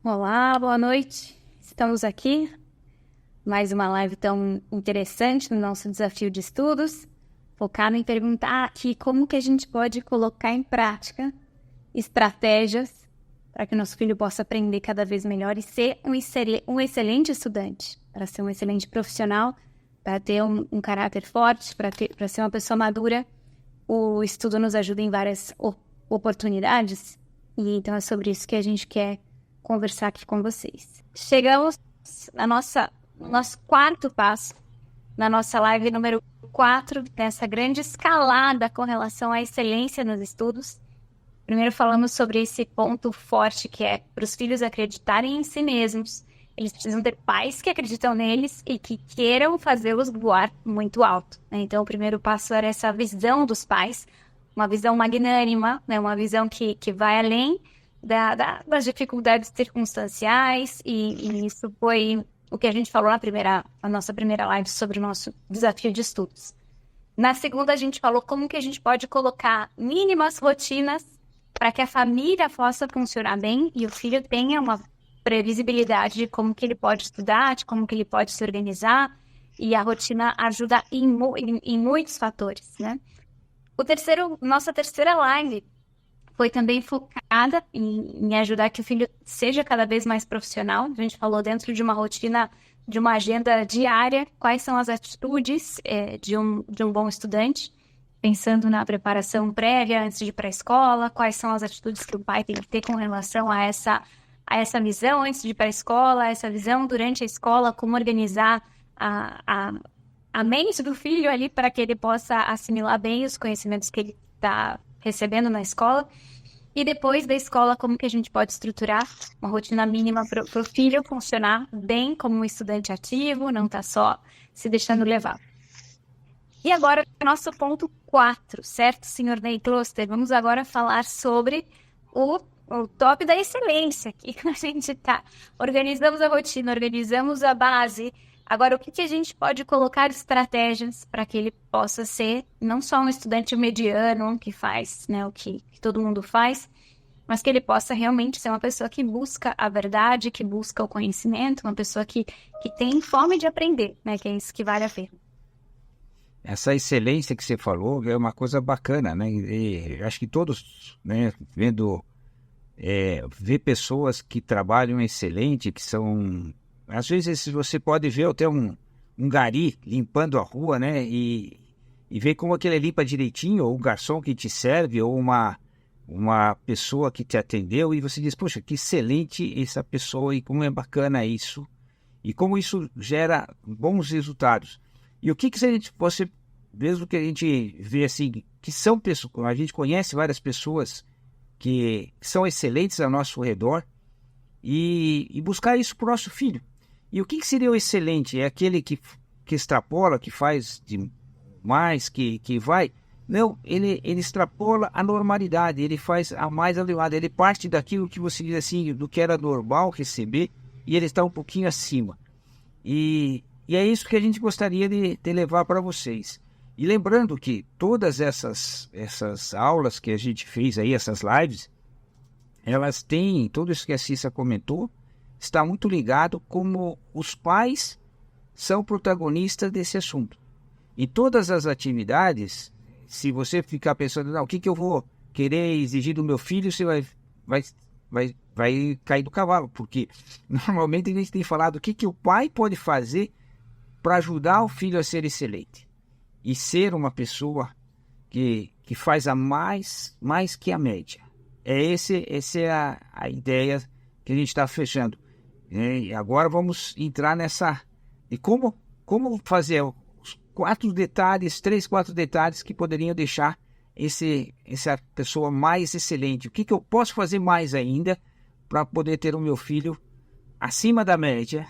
Olá, boa noite. Estamos aqui, mais uma live tão interessante no nosso desafio de estudos, focado em perguntar aqui como que a gente pode colocar em prática estratégias para que o nosso filho possa aprender cada vez melhor e ser um excelente estudante, para ser um excelente profissional, para ter um caráter forte, para ser uma pessoa madura. O estudo nos ajuda em várias oportunidades, e então é sobre isso que a gente quer conversar aqui com vocês. Chegamos no nosso quarto passo, na nossa live número 4, dessa grande escalada com relação à excelência nos estudos. Primeiro falamos sobre esse ponto forte que é para os filhos acreditarem em si mesmos. Eles precisam ter pais que acreditam neles e que queiram fazê-los voar muito alto, né? Então, o primeiro passo era essa visão dos pais, uma visão magnânima, né? Uma visão que vai além das dificuldades circunstanciais, e isso foi o que a gente falou na nossa primeira live sobre o nosso desafio de estudos. Na segunda, a gente falou como que a gente pode colocar mínimas rotinas para que a família possa funcionar bem e o filho tenha uma previsibilidade de como que ele pode estudar, de como que ele pode se organizar, e a rotina ajuda em muitos fatores, né? Nossa terceira live foi também focada em ajudar que o filho seja cada vez mais profissional. A gente falou dentro de uma rotina, de uma agenda diária, quais são as atitudes de um bom estudante, pensando na preparação prévia antes de ir para a escola, quais são as atitudes que o pai tem que ter com relação a essa visão antes de ir para a escola, essa visão durante a escola, como organizar a mente do filho ali para que ele possa assimilar bem os conhecimentos que ele está recebendo na escola. E depois da escola, como que a gente pode estruturar uma rotina mínima para o filho funcionar bem como um estudante ativo, não tá só se deixando levar. E agora, nosso ponto 4, certo, senhor Ney Kloster? Vamos agora falar sobre o top da excelência, que a gente tá. Organizamos a rotina, organizamos a base. Agora, o que a gente pode colocar estratégias para que ele possa ser não só um estudante mediano que faz, né, o que todo mundo faz, mas que ele possa realmente ser uma pessoa que busca a verdade, que busca o conhecimento, uma pessoa que tem fome de aprender, né, que é isso que vale a pena. Essa excelência que você falou é uma coisa bacana, né? E acho que todos, né, ver pessoas que trabalham excelente, que são... Às vezes você pode ver até um gari limpando a rua, né? E ver como aquele limpa direitinho, ou um garçom que te serve, ou uma pessoa que te atendeu, e você diz, poxa, que excelente essa pessoa, e como é bacana isso, e como isso gera bons resultados. E o que você, mesmo que a gente vê assim, que são pessoas, a gente conhece várias pessoas que são excelentes ao nosso redor, e buscar isso para o nosso filho. E o que seria o excelente? É aquele que extrapola, que faz de mais, que vai... Não, ele extrapola a normalidade, ele faz a mais elevada, ele parte daquilo que você diz assim, do que era normal receber, e ele está um pouquinho acima. E é isso que a gente gostaria de levar para vocês. E lembrando que todas essas aulas que a gente fez aí, essas lives, elas têm, tudo isso que a Cissa comentou, está muito ligado como os pais são protagonistas desse assunto. Em todas as atividades, se você ficar pensando, não, o que eu vou querer exigir do meu filho, você vai cair do cavalo, porque normalmente a gente tem falado o que o pai pode fazer para ajudar o filho a ser excelente e ser uma pessoa que faz a mais que a média. Essa é a ideia que a gente está fechando. E agora vamos entrar nessa... E como fazer os 3, 4 detalhes que poderiam deixar essa pessoa mais excelente. O que eu posso fazer mais ainda para poder ter o meu filho acima da média,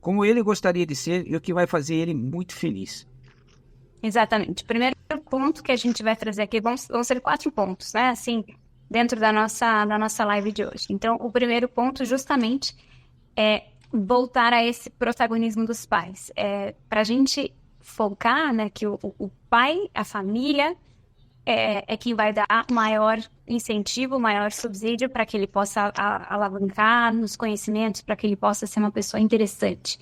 como ele gostaria de ser, e o que vai fazer ele muito feliz. Exatamente. O primeiro ponto que a gente vai trazer aqui vão ser 4 pontos, né? Assim, dentro da nossa live de hoje. Então, o primeiro ponto justamente é voltar a esse protagonismo dos pais. Para a gente focar, né, que o pai, a família, é quem vai dar maior incentivo, maior subsídio para que ele possa alavancar nos conhecimentos, para que ele possa ser uma pessoa interessante.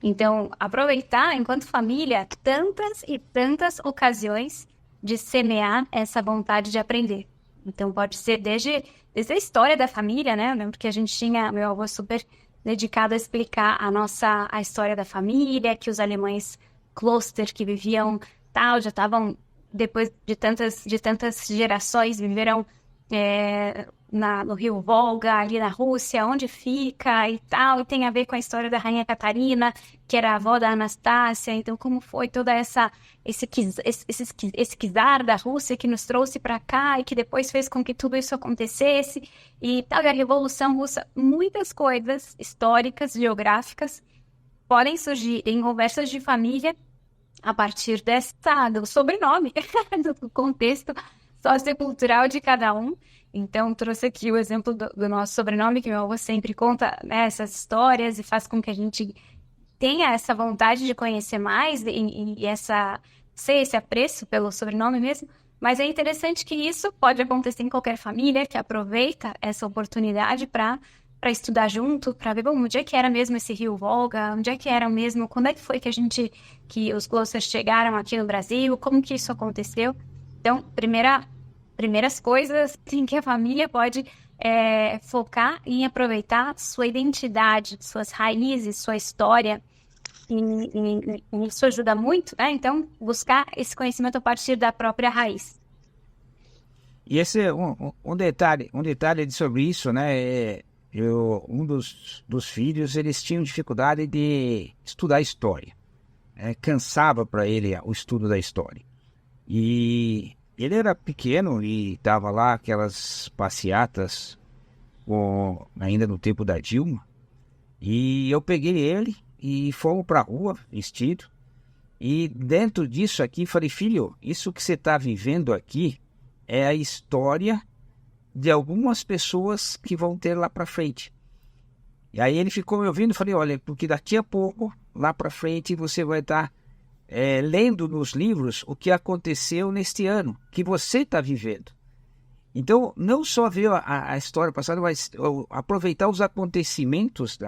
Então, aproveitar, enquanto família, tantas e tantas ocasiões de semear essa vontade de aprender. Então, pode ser desde a história da família, né? Eu lembro que a gente tinha meu avô super dedicado a explicar a história da família, que os alemães Kloster que viviam tal, já estavam, depois de tantas gerações, viveram no rio Volga, ali na Rússia, onde fica e tal, e tem a ver com a história da Rainha Catarina, que era a avó da Anastácia. Então, como foi toda esse czar da Rússia que nos trouxe para cá e que depois fez com que tudo isso acontecesse, e tal, e a Revolução Russa, muitas coisas históricas, geográficas, podem surgir em conversas de família a partir do sobrenome, do contexto sociocultural de cada um. Então, trouxe aqui o exemplo do nosso sobrenome, que meu avô sempre conta, né, essas histórias e faz com que a gente tenha essa vontade de conhecer mais e esse apreço pelo sobrenome mesmo. Mas é interessante que isso pode acontecer em qualquer família que aproveita essa oportunidade para estudar junto, para ver, bom, onde é que era mesmo esse rio Volga, onde é que era mesmo, quando é que foi que os Klosters chegaram aqui no Brasil, como que isso aconteceu. Então, primeiras coisas em que a família pode focar em aproveitar sua identidade, suas raízes, sua história, e isso ajuda muito, né? Então, buscar esse conhecimento a partir da própria raiz. E esse é um detalhe sobre isso, né? Um dos filhos, eles tinham dificuldade de estudar história. Cansava para ele o estudo da história. E ele era pequeno e estava lá aquelas passeatas ainda no tempo da Dilma. E eu peguei ele e fomos para a rua, vestido. E dentro disso aqui, falei, filho, isso que você está vivendo aqui é a história de algumas pessoas que vão ter lá para frente. E aí ele ficou me ouvindo e falei, olha, porque daqui a pouco, lá para frente, você vai estar lendo nos livros o que aconteceu neste ano, que você está vivendo. Então, não só ver a história passada, mas aproveitar os acontecimentos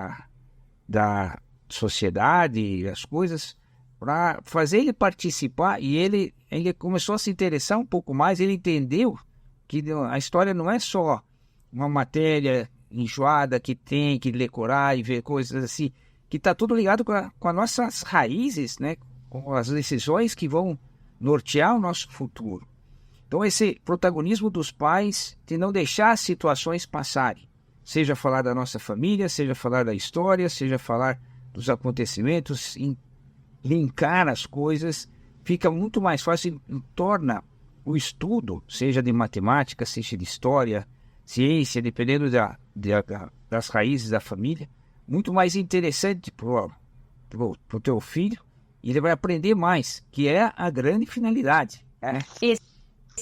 da sociedade, as coisas, para fazer ele participar. E ele começou a se interessar um pouco mais, ele entendeu que a história não é só uma matéria enjoada que tem que decorar e ver coisas assim, que está tudo ligado com as nossas raízes, né? Com as decisões que vão nortear o nosso futuro. Então, esse protagonismo dos pais de não deixar as situações passarem, seja falar da nossa família, seja falar da história, seja falar dos acontecimentos, linkar as coisas, fica muito mais fácil e torna o estudo, seja de matemática, seja de história, ciência, dependendo das raízes da família, muito mais interessante pro teu filho, e ele vai aprender mais, que é a grande finalidade. Isso.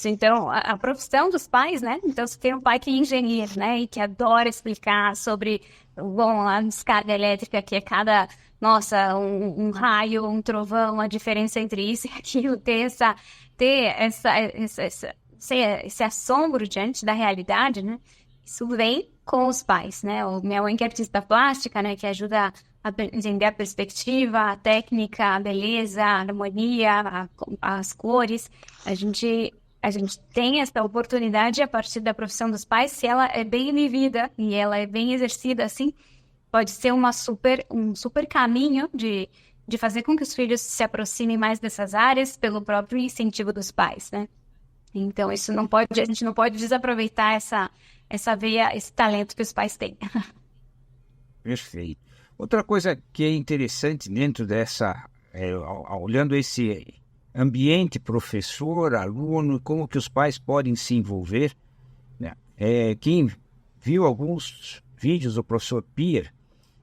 Então, a profissão dos pais, né? Então, se tem um pai que é engenheiro, né? E que adora explicar sobre, a descarga elétrica, que é um raio, um trovão, a diferença entre isso e aquilo, ter esse assombro diante da realidade, né? Isso vem com os pais, né? Minha mãe que é artista plástica, né? Que ajuda a entender a perspectiva, a técnica, a beleza, a harmonia, as cores. A gente tem essa oportunidade a partir da profissão dos pais, se ela é bem vivida e ela é bem exercida, assim, pode ser um super caminho de fazer com que os filhos se aproximem mais dessas áreas pelo próprio incentivo dos pais, né? Então, a gente não pode desaproveitar essa veia, esse talento que os pais têm. Perfeito. Outra coisa que é interessante dentro dessa, olhando esse ambiente professor, aluno, como que os pais podem se envolver, né? Quem viu alguns vídeos do professor Pier,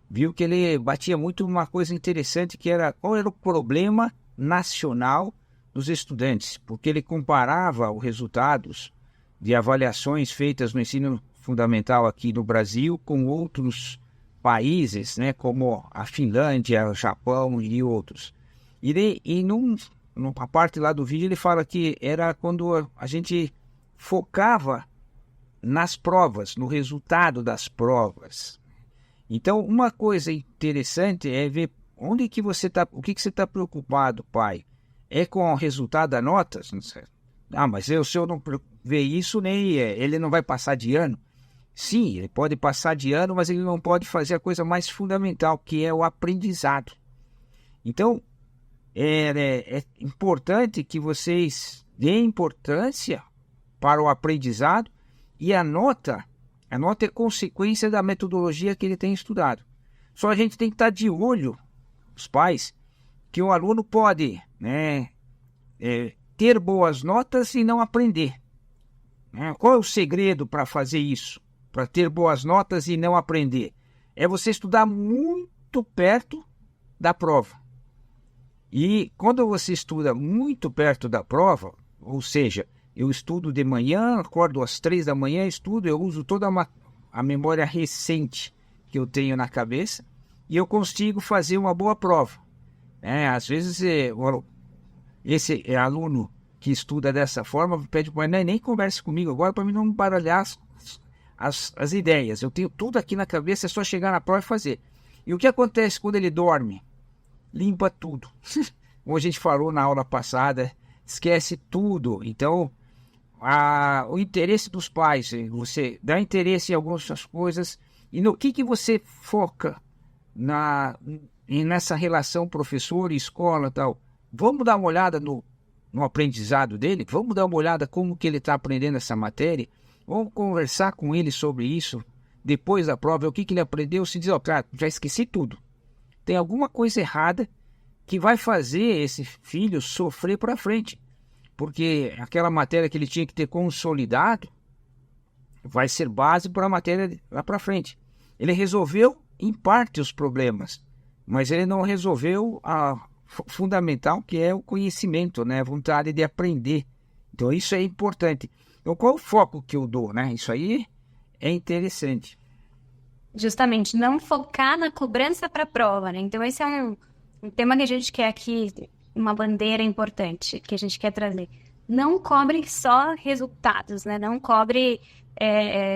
viu que ele batia muito uma coisa interessante, que era qual era o problema nacional dos estudantes, porque ele comparava os resultados de avaliações feitas no ensino fundamental aqui no Brasil com outros países, né, como a Finlândia, o Japão e outros. E numa parte lá do vídeo, ele fala que era quando a gente focava nas provas, no resultado das provas. Então, uma coisa interessante é ver onde que você está, o que você está preocupado, pai? É com o resultado da nota? Ah, mas se eu não ver isso, nem ele não vai passar de ano. Sim, ele pode passar de ano, mas ele não pode fazer a coisa mais fundamental, que é o aprendizado. Então, é importante que vocês deem importância para o aprendizado, e a nota é consequência da metodologia que ele tem estudado. Só a gente tem que estar de olho, os pais, que o aluno pode, né, ter boas notas e não aprender. Qual é o segredo para fazer isso? Para ter boas notas e não aprender? É você estudar muito perto da prova. E quando você estuda muito perto da prova, ou seja, eu estudo de manhã, acordo às 3 da manhã, estudo, eu uso toda a memória recente que eu tenho na cabeça e eu consigo fazer uma boa prova. Às vezes, esse aluno que estuda dessa forma pede para nem converse comigo agora para mim não baralhar as ideias. Eu tenho tudo aqui na cabeça, é só chegar na prova e fazer. E o que acontece quando ele dorme? Limpa tudo. Como a gente falou na aula passada, esquece tudo. Então, o interesse dos pais, você dá interesse em algumas coisas, e no que você foca nessa relação professor e escola e tal. Vamos dar uma olhada no aprendizado dele? Vamos dar uma olhada como que ele está aprendendo essa matéria? Vamos conversar com ele sobre isso depois da prova, o que ele aprendeu. Se diz, cara, já esqueci tudo. Tem alguma coisa errada que vai fazer esse filho sofrer para frente. Porque aquela matéria que ele tinha que ter consolidado vai ser base para a matéria lá para frente. Ele resolveu, em parte, os problemas, mas ele não resolveu a fundamental, que é o conhecimento, né? A vontade de aprender. Então, isso é importante. Então, qual o foco que eu dou, né? Isso aí é interessante. Justamente, não focar na cobrança para a prova, né? Então, esse é um tema que a gente quer aqui, uma bandeira importante que a gente quer trazer. Não cobre só resultados, né? Não cobre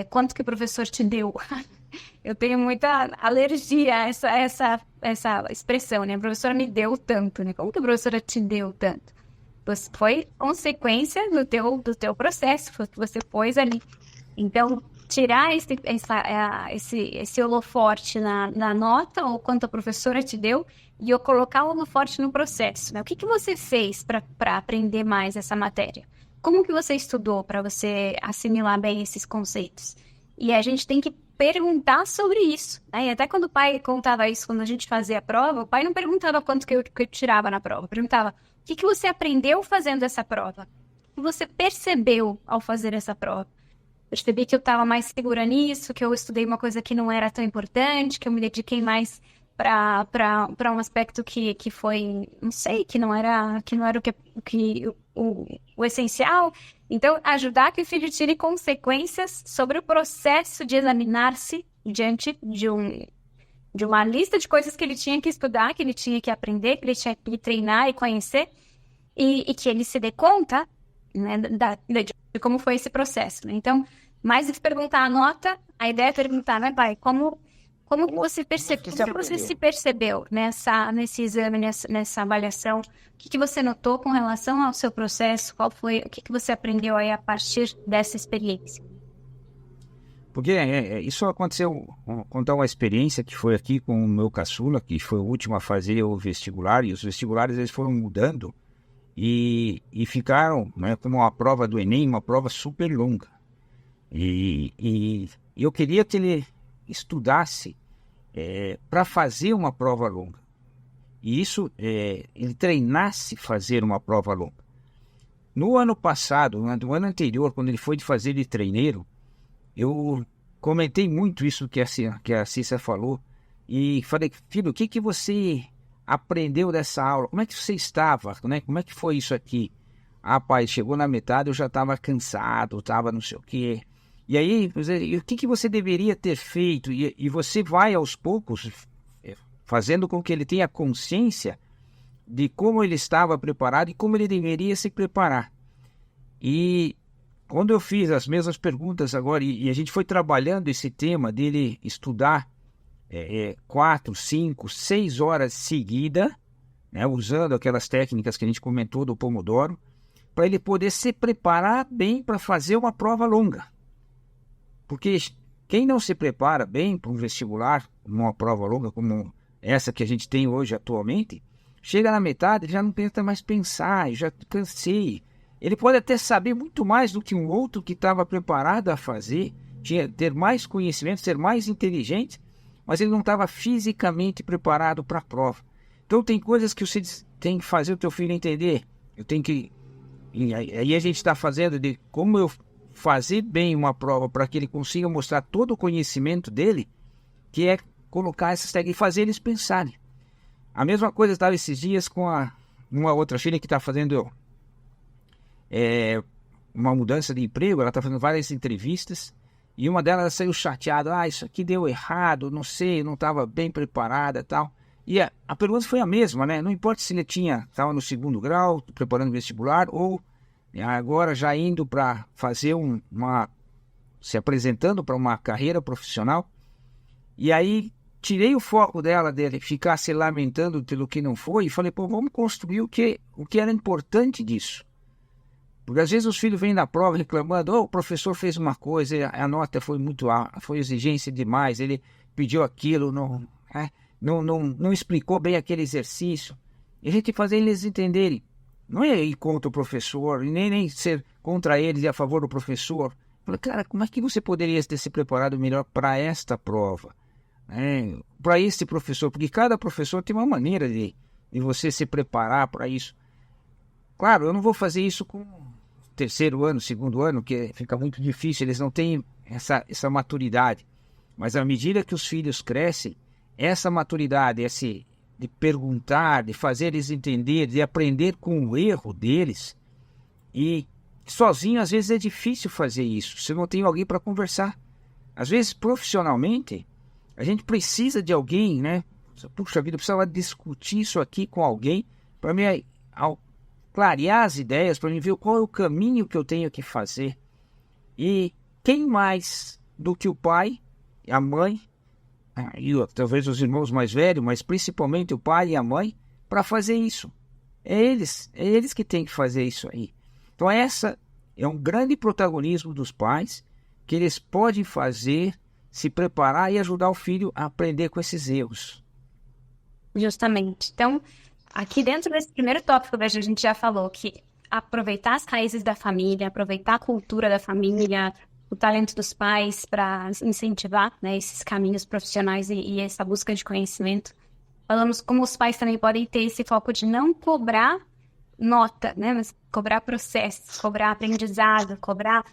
quanto que o professor te deu. Eu tenho muita alergia a essa expressão, né? A professora me deu tanto, né? Como que a professora te deu tanto? Foi consequência do teu processo, foi o que você pôs ali. Então, tirar esse holoforte na nota, ou quanto a professora te deu, e eu colocar o holoforte no processo, né? O que você fez para aprender mais essa matéria? Como que você estudou para você assimilar bem esses conceitos? E a gente tem que perguntar sobre isso, né? E até quando o pai contava isso, quando a gente fazia a prova, o pai não perguntava quanto que eu tirava na prova, perguntava: o que você aprendeu fazendo essa prova? O que você percebeu ao fazer essa prova? Percebi que eu estava mais segura nisso, que eu estudei uma coisa que não era tão importante, que eu me dediquei mais para um aspecto que foi, não sei, que não era o essencial. Então, ajudar que o filho tire consequências sobre o processo de examinar-se diante de uma lista de coisas que ele tinha que estudar, que ele tinha que aprender, que ele tinha que treinar e conhecer, e que ele se dê conta, né, de como foi esse processo, né? Então, mais do que perguntar a nota, a ideia é perguntar, né, pai, como você se percebeu nesse exame, nessa avaliação? O que você notou com relação ao seu processo? O que você aprendeu aí a partir dessa experiência? Porque isso aconteceu, vou contar uma experiência que foi aqui com o meu caçula, que foi o último a fazer o vestibular, e os vestibulares eles foram mudando e ficaram, né, como a prova do Enem, uma prova super longa. E eu queria que ele estudasse para fazer uma prova longa. E isso, ele treinasse fazer uma prova longa. No ano passado, no ano anterior, quando ele foi de fazer de treineiro, eu comentei muito isso que a Cissa falou e falei: filho, o que você aprendeu dessa aula? Como é que você estava? Né? Como é que foi isso aqui? Ah, pai, chegou na metade, eu já estava cansado, estava não sei o quê. E aí, o que você deveria ter feito? E você vai aos poucos fazendo com que ele tenha consciência de como ele estava preparado e como ele deveria se preparar. E quando eu fiz as mesmas perguntas agora, e a gente foi trabalhando esse tema dele estudar 4, 5, 6 horas seguidas, né, usando aquelas técnicas que a gente comentou do Pomodoro, para ele poder se preparar bem para fazer uma prova longa. Porque quem não se prepara bem para um vestibular, uma prova longa como essa que a gente tem hoje atualmente, chega na metade, ele já não tenta mais pensar, já cansei. Ele pode até saber muito mais do que um outro que estava preparado a fazer, ter mais conhecimento, ser mais inteligente, mas ele não estava fisicamente preparado para a prova. Então tem coisas que você tem que fazer o teu filho entender. Eu tenho que... E aí a gente está fazendo de como eu fazer bem uma prova para que ele consiga mostrar todo o conhecimento dele, que é colocar essas técnicas e fazer eles pensarem. A mesma coisa estava esses dias com uma outra filha que está fazendo uma mudança de emprego. Ela está fazendo várias entrevistas e uma delas saiu chateada. Isso aqui deu errado, não sei, não estava bem preparada e tal. E a pergunta foi a mesma, né? Não importa se ele estava no 2º grau, preparando vestibular, ou agora já indo para fazer se apresentando para uma carreira profissional. E aí tirei o foco dele ficar se lamentando pelo que não foi e falei, vamos construir o que era importante disso. Porque às vezes os filhos vêm na prova reclamando, o professor fez uma coisa, a nota foi muito alta, foi exigência demais, ele pediu aquilo, não explicou bem aquele exercício. E a gente tem que fazer eles entenderem. Não é ir contra o professor, nem ser contra eles e a favor do professor. Falei, cara, como é que você poderia ter se preparado melhor para esta prova? Para esse professor? Porque cada professor tem uma maneira de você se preparar para isso. Claro, eu não vou fazer isso com o 3º ano, 2º ano, que fica muito difícil, eles não têm essa maturidade. Mas à medida que os filhos crescem, essa maturidade, de perguntar, de fazer eles entender, de aprender com o erro deles. E sozinho, às vezes, é difícil fazer isso. Você não tem alguém para conversar. Às vezes, profissionalmente, a gente precisa de alguém, né? Puxa vida, eu precisava discutir isso aqui com alguém para me clarear as ideias, para me ver qual é o caminho que eu tenho que fazer. E quem mais do que o pai, a mãe, e talvez os irmãos mais velhos, mas principalmente o pai e a mãe, para fazer isso. É eles que têm que fazer isso aí. Então essa é um grande protagonismo dos pais, que eles podem fazer, se preparar e ajudar o filho a aprender com esses erros. Justamente. Então, aqui dentro desse primeiro tópico, a gente já falou que aproveitar as raízes da família, aproveitar a cultura da família, o talento dos pais para incentivar, né, esses caminhos profissionais e essa busca de conhecimento. Falamos como os pais também podem ter esse foco de não cobrar nota, né, mas cobrar processo, cobrar aprendizado, cobrar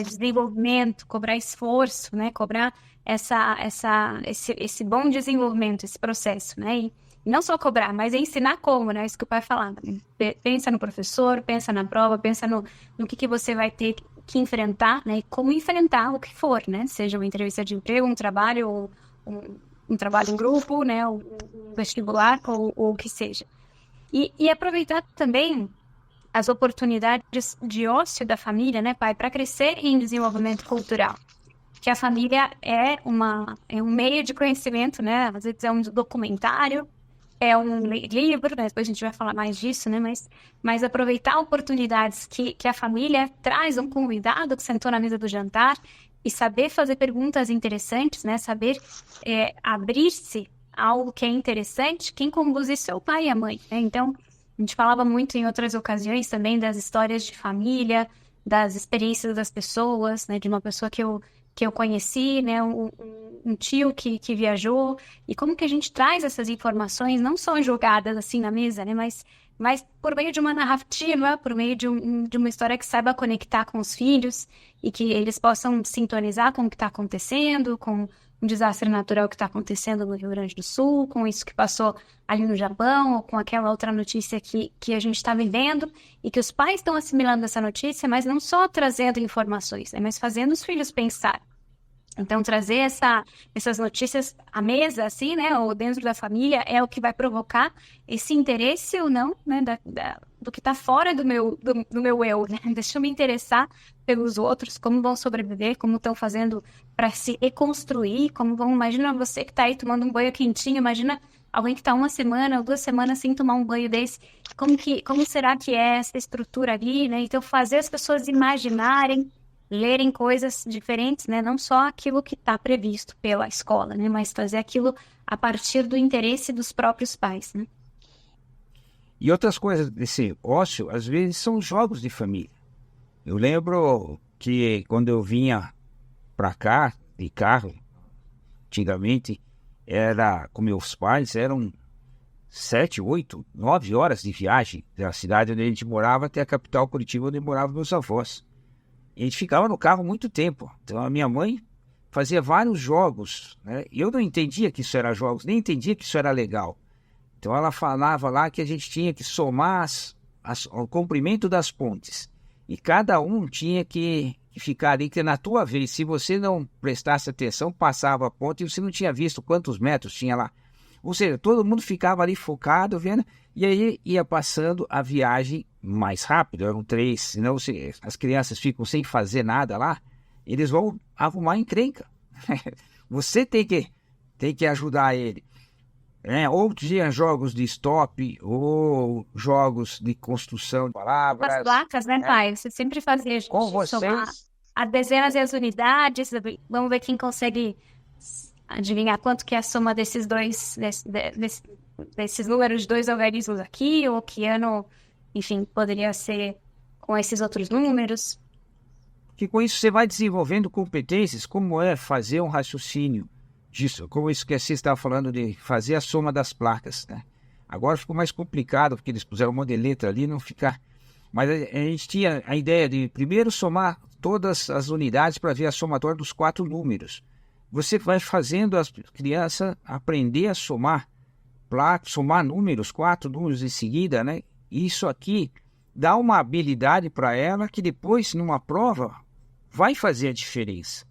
desenvolvimento, cobrar esforço, né, cobrar esse bom desenvolvimento, esse processo, né, e não só cobrar, mas ensinar como, né, isso que o pai falava. Pensa no professor, pensa na prova, pensa no que você vai ter que enfrentar, né, e como enfrentar o que for, né, seja uma entrevista de emprego, um trabalho, um trabalho em grupo, né, um vestibular ou o que seja. E aproveitar também as oportunidades de ócio da família, né, pai, para crescer em desenvolvimento cultural. Que a família é um meio de conhecimento, né, às vezes é um documentário, é um livro, né, depois a gente vai falar mais disso, né, mas aproveitar oportunidades que a família traz, um convidado que sentou na mesa do jantar e saber fazer perguntas interessantes, né, saber abrir-se a algo que é interessante, quem conduz isso é o pai e a mãe, né, então a gente falava muito em outras ocasiões também das histórias de família, das experiências das pessoas, né, de uma pessoa que eu conheci, né, um tio que viajou, e como que a gente traz essas informações, não só jogadas assim na mesa, né, mas por meio de uma narrativa, por meio de uma história que saiba conectar com os filhos, e que eles possam sintonizar com o que está acontecendo, com um desastre natural que está acontecendo no Rio Grande do Sul, com isso que passou ali no Japão, ou com aquela outra notícia que a gente está vivendo, e que os pais estão assimilando essa notícia, mas não só trazendo informações, né, mas fazendo os filhos pensar. Então, trazer essas notícias à mesa, assim, né, ou dentro da família, é o que vai provocar esse interesse ou não, né, do que está fora do meu eu, né? Deixa eu me interessar pelos outros, como vão sobreviver, como estão fazendo para se reconstruir, como vão... Imagina você que está aí tomando um banho quentinho, imagina alguém que está 1 semana ou 2 semanas sem tomar um banho desse, como será que é essa estrutura ali, né? Então, fazer as pessoas imaginarem, lerem coisas diferentes, né? Não só aquilo que está previsto pela escola, né? Mas fazer aquilo a partir do interesse dos próprios pais, né? E outras coisas desse ócio, às vezes, são jogos de família. Eu lembro que quando eu vinha para cá, de carro, antigamente, era com meus pais, eram 7, 8, 9 horas de viagem da cidade onde a gente morava até a capital Curitiba, onde moravam meus avós. E a gente ficava no carro muito tempo. Então a minha mãe fazia vários jogos, né? E eu não entendia que isso era jogos, nem entendia que isso era legal. Então ela falava lá que a gente tinha que somar o comprimento das pontes. E cada um tinha que ficar ali, que na tua vez, se você não prestasse atenção, passava a ponte e você não tinha visto quantos metros tinha lá. Ou seja, todo mundo ficava ali focado, vendo, e aí ia passando a viagem mais rápido, eram 3, senão se as crianças ficam sem fazer nada lá, eles vão arrumar encrenca. Você tem que ajudar ele. Ou tinha jogos de stop, ou jogos de construção de palavras. As placas, né, pai? Você sempre fazia a gente Com somar vocês, as dezenas e as unidades. Vamos ver quem consegue adivinhar quanto que é a soma desses números de 2 algarismos aqui, ou que ano, enfim, poderia ser com esses outros números. que com isso você vai desenvolvendo competências, como é fazer um raciocínio disso, como isso que você estava falando de fazer a soma das placas, né? Agora ficou mais complicado, porque eles puseram um monte de letra ali, não ficar... Mas a gente tinha a ideia de primeiro somar todas as unidades para ver a somatória dos 4 números. Você vai fazendo as crianças aprender a somar números, 4 números em seguida, né? Isso aqui dá uma habilidade para ela que depois, numa prova, vai fazer a diferença.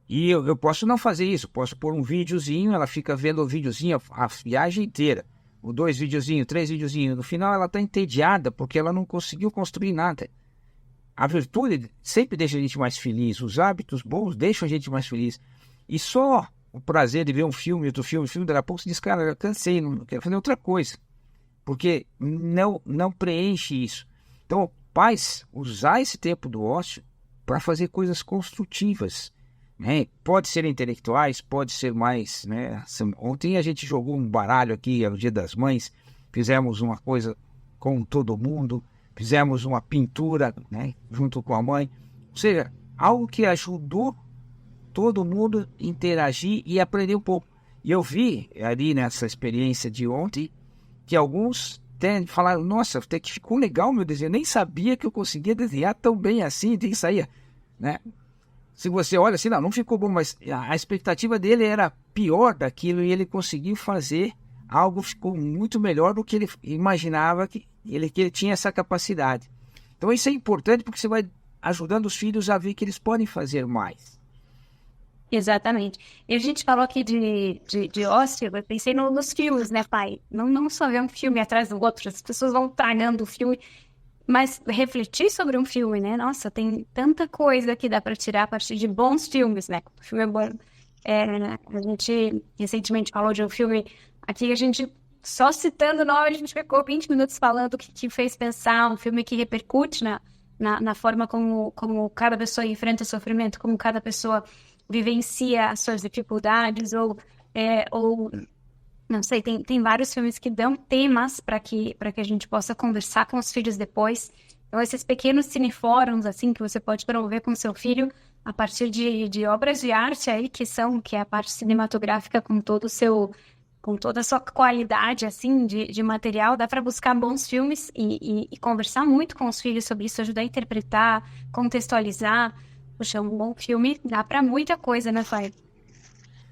E eu posso não fazer isso, posso pôr um videozinho, ela fica vendo o videozinho a viagem inteira. O 2 videozinhos, 3 videozinhos. No final ela está entediada porque ela não conseguiu construir nada. A virtude sempre deixa a gente mais feliz. Os hábitos bons deixam a gente mais feliz. E só o prazer de ver um filme, outro filme, daqui a pouco você diz, cara, eu cansei, não quero fazer outra coisa. Porque não preenche isso. Então, pais, usar esse tempo do ócio para fazer coisas construtivas. Né? Pode ser intelectuais, pode ser mais... Né? Ontem a gente jogou um baralho aqui no Dia das Mães, fizemos uma coisa com todo mundo, fizemos uma pintura, né, junto com a mãe. Ou seja, algo que ajudou todo mundo a interagir e aprender um pouco. E eu vi ali nessa experiência de ontem que alguns até falaram, nossa, até que ficou legal meu desenho, eu nem sabia que eu conseguia desenhar tão bem assim, tem que sair, né? Se você olha assim, não ficou bom, mas a expectativa dele era pior daquilo e ele conseguiu fazer algo, ficou muito melhor do que ele imaginava que ele tinha essa capacidade. Então isso é importante porque você vai ajudando os filhos a ver que eles podem fazer mais. Exatamente. E a gente falou aqui de ócio, eu pensei nos filmes, né, pai? Não só ver um filme atrás do outro, as pessoas vão tragando o filme, mas refletir sobre um filme, né? Nossa, tem tanta coisa que dá para tirar a partir de bons filmes, né? O filme é bom. A gente recentemente falou de um filme aqui, a gente, só citando o nome, a gente ficou 20 minutos falando o que fez pensar, um filme que repercute na forma como cada pessoa enfrenta o sofrimento, como cada pessoa vivencia as suas dificuldades, ou não sei, tem vários filmes que dão temas para que a gente possa conversar com os filhos depois. Então, esses pequenos cinefóruns, assim, que você pode promover com seu filho a partir de obras de arte aí, que é a parte cinematográfica com toda a sua qualidade, assim, de material, dá para buscar bons filmes e conversar muito com os filhos sobre isso, ajudar a interpretar, contextualizar. Puxa, um bom filme dá para muita coisa, né, Fábio?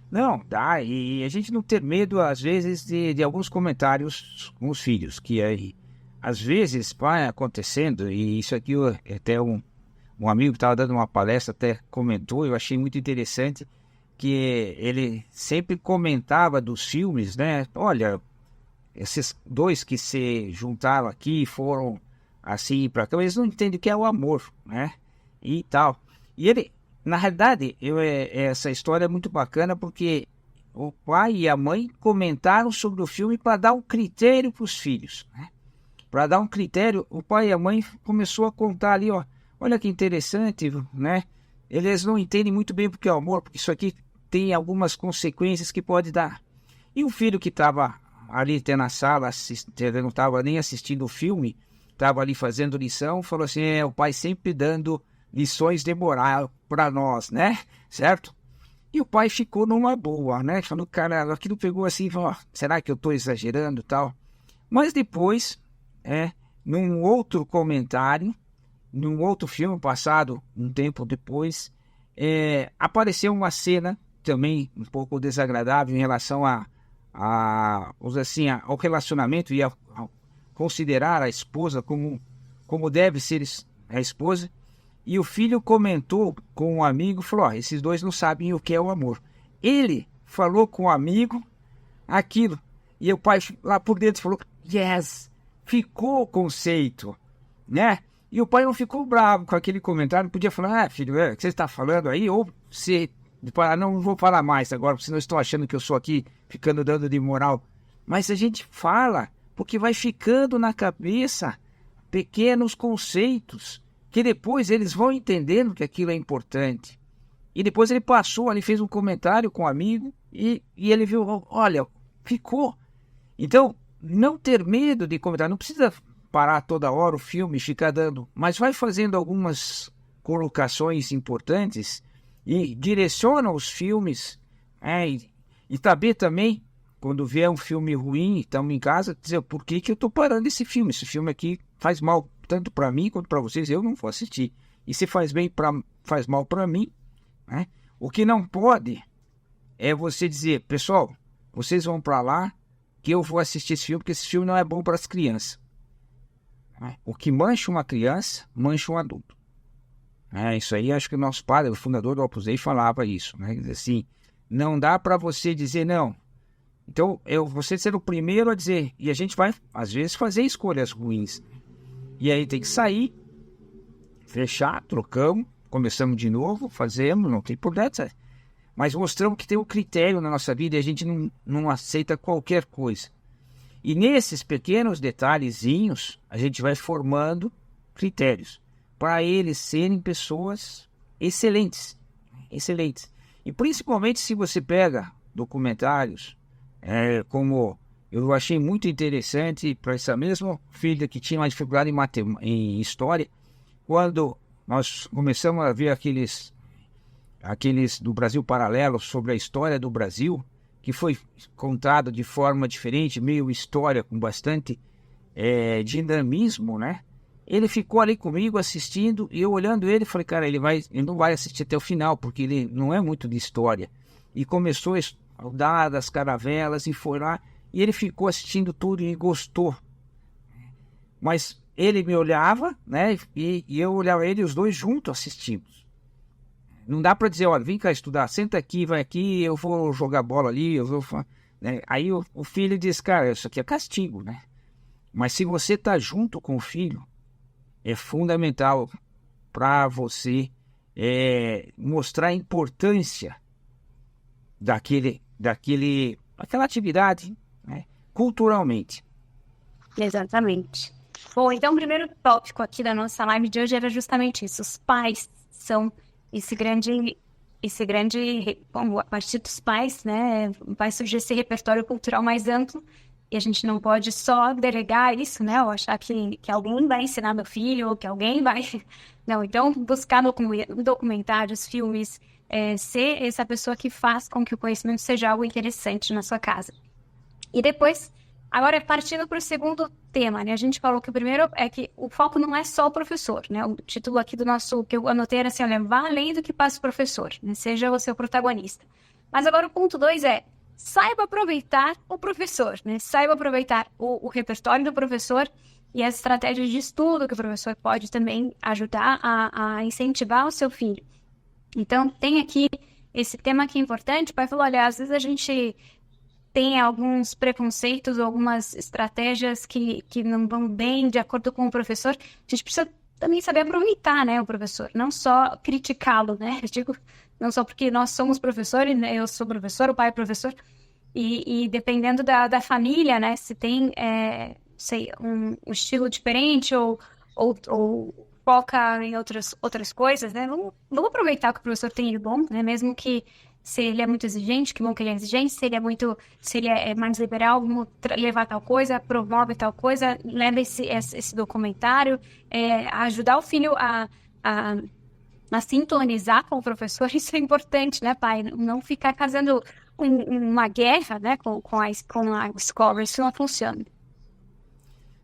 Não, dá, e a gente não ter medo, às vezes, de alguns comentários com os filhos, que aí, às vezes, vai acontecendo, e isso aqui é até um amigo que estava dando uma palestra até comentou, eu achei muito interessante, que ele sempre comentava dos filmes, né? Olha, esses dois que se juntaram aqui foram assim para cá, eles não entendem o que é o amor, né? E tal. E ele, na realidade, essa história é muito bacana porque o pai e a mãe comentaram sobre o filme para dar um critério para os filhos, né? Para dar um critério, o pai e a mãe começou a contar ali, ó, olha que interessante, né? Eles não entendem muito bem porque é o amor, porque isso aqui tem algumas consequências que pode dar. E o filho que estava ali até na sala, ele não estava nem assistindo o filme, estava ali fazendo lição, falou assim, o pai sempre dando lições de moral para nós, né? Certo? E o pai ficou numa boa, né? Falou, cara, aquilo pegou assim, falou, será que eu estou exagerando e tal? Mas depois, num outro comentário, num outro filme passado, um tempo depois, apareceu uma cena também um pouco desagradável em relação ao relacionamento e a considerar a esposa como deve ser a esposa. E o filho comentou com um amigo, falou, esses dois não sabem o que é o amor. Ele falou com o amigo aquilo. E o pai lá por dentro falou, yes, ficou o conceito, né? E o pai não ficou bravo com aquele comentário, podia falar, filho, o que você está falando aí? Ou se, não vou falar mais agora, senão estou achando que eu sou aqui ficando dando de moral. Mas a gente fala, porque vai ficando na cabeça pequenos conceitos, que depois eles vão entendendo que aquilo é importante. E depois ele passou, ele fez um comentário com um amigo e ele viu, olha, ficou. Então, não ter medo de comentar, não precisa parar toda hora o filme, ficar dando, mas vai fazendo algumas colocações importantes e direciona os filmes, e saber também, quando vier um filme ruim, estamos em casa, dizer, por que eu estou parando esse filme? Esse filme aqui faz mal tanto para mim quanto para vocês, eu não vou assistir. E se faz faz mal para mim, né? O que não pode é você dizer, pessoal, vocês vão para lá que eu vou assistir esse filme, porque esse filme não é bom para as crianças. O que mancha uma criança, mancha um adulto. Isso aí, acho que o nosso padre, o fundador do Opus Dei, falava isso, né? Assim, não dá para você dizer não. Então, você ser o primeiro a dizer, e a gente vai, às vezes, fazer escolhas ruins. E aí tem que sair, fechar, trocamos, começamos de novo, fazemos, não tem problema, mas mostramos que tem um critério na nossa vida e a gente não aceita qualquer coisa. E nesses pequenos detalhezinhos, a gente vai formando critérios para eles serem pessoas excelentes, excelentes. E principalmente se você pega documentários, como eu achei muito interessante para essa mesma filha que tinha uma dificuldade em história, quando nós começamos a ver aqueles do Brasil Paralelo sobre a história do Brasil, que foi contado de forma diferente, meio história com bastante dinamismo, né? Ele ficou ali comigo assistindo e eu olhando ele, falei, cara, ele não vai assistir até o final, porque ele não é muito de história. E começou a estudar das caravelas e foi lá, e ele ficou assistindo tudo e gostou. Mas ele me olhava, né? E eu olhava ele e os dois juntos assistimos. Não dá para dizer, olha, vem cá estudar, senta aqui, vai aqui, eu vou jogar bola ali, eu vou... Né? Aí o filho diz, cara, isso aqui é castigo, né? Mas se você está junto com o filho, é fundamental para você mostrar a importância daquela atividade, né? Culturalmente. Exatamente. Bom, então o primeiro tópico aqui da nossa live de hoje era justamente isso. Os pais são bom, a partir dos pais, né, vai surgir esse repertório cultural mais amplo e a gente não pode só delegar isso, né, ou achar que alguém vai ensinar meu filho, ou que alguém vai... Não, então buscar documentários, filmes, ser essa pessoa que faz com que o conhecimento seja algo interessante na sua casa. E depois, agora partindo para o segundo tema, né? A gente falou que o primeiro é que o foco não é só o professor, né? O título aqui do nosso, que eu anotei era assim, olha, vá além do que passa o professor, né? Seja você o protagonista. Mas agora o ponto 2 é, saiba aproveitar o professor, né? Saiba aproveitar o repertório do professor e as estratégias de estudo que o professor pode também ajudar a incentivar o seu filho. Então, tem aqui esse tema que é importante. O pai falou, olha, às vezes a gente tem alguns preconceitos, algumas estratégias que não vão bem de acordo com o professor. A gente precisa também saber aproveitar, né, o professor, não só criticá-lo, né? Eu digo, não só porque nós somos professores, né? Eu sou professor, o pai é professor, e dependendo da família, né, se tem, sei, um estilo diferente ou foca em outras coisas, né? Vamos aproveitar que o professor tem de bom, né? Mesmo que se ele é muito exigente, que bom que ele é exigente, se ele é mais liberal, vamos levar tal coisa, promove tal coisa, leva esse documentário, ajudar o filho a sintonizar com o professor, isso é importante, né, pai? Não ficar fazendo uma guerra, né, com a escola, isso não funciona.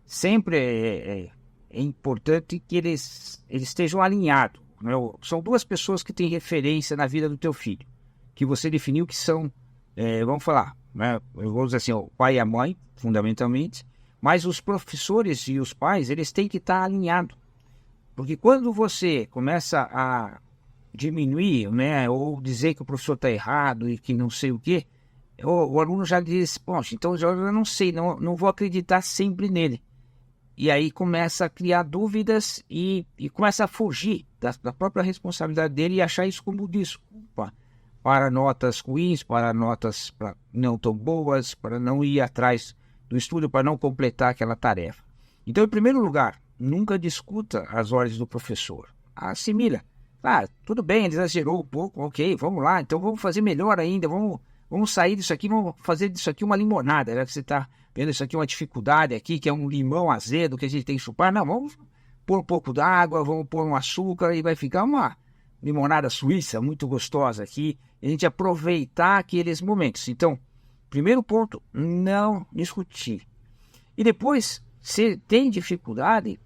Sempre é importante que eles estejam alinhados, né? São duas pessoas que têm referência na vida do teu filho, que você definiu que são, vamos falar, né? Eu vou dizer assim, o pai e a mãe, fundamentalmente, mas os professores e os pais, eles têm que estar alinhados. Porque quando você começa a diminuir, né, ou dizer que o professor está errado e que não sei o quê, o aluno já diz, poxa, então eu não sei, não vou acreditar sempre nele. E aí começa a criar dúvidas e começa a fugir da própria responsabilidade dele e achar isso como desculpa para notas ruins, para notas não tão boas, para não ir atrás do estudo, para não completar aquela tarefa. Então, em primeiro lugar, nunca discuta as ordens do professor. Assimila. Tudo bem, ele exagerou um pouco, ok, vamos lá, então vamos fazer melhor ainda, vamos sair disso aqui, vamos fazer disso aqui uma limonada, né? Que você está vendo isso aqui, uma dificuldade aqui, que é um limão azedo que a gente tem que chupar. Não, vamos pôr um pouco d'água, vamos pôr um açúcar e vai ficar uma limonada suíça muito gostosa aqui. E a gente aproveitar aqueles momentos. Então, primeiro ponto, não discutir. E depois, se tem dificuldade,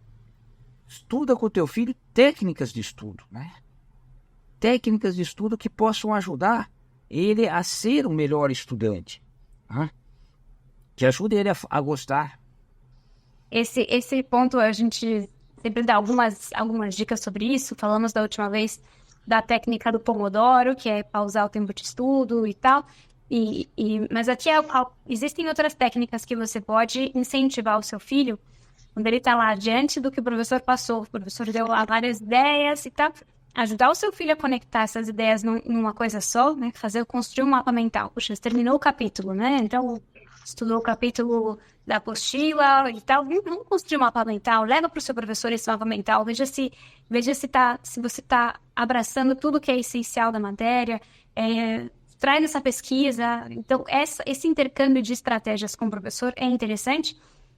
estuda com o teu filho técnicas de estudo, né? Técnicas de estudo que possam ajudar ele a ser um melhor estudante, né? Que ajude ele a gostar. Esse ponto a gente sempre dá algumas dicas sobre isso. Falamos da última vez da técnica do Pomodoro, que é pausar o tempo de estudo e tal. Mas aqui existem outras técnicas que você pode incentivar o seu filho quando ele está lá diante do que o professor passou. O professor deu lá várias ideias e tal. Ajudar o seu filho a conectar essas ideias numa coisa só, né? Construir um mapa mental. Puxa, você terminou o capítulo, né? Então, estudou o capítulo da apostila e tal. Vamos construir um mapa mental. Leva para o seu professor esse mapa mental. Veja se você está abraçando tudo que é essencial da matéria. Traz essa pesquisa. Então, esse intercâmbio de estratégias com o professor é interessante.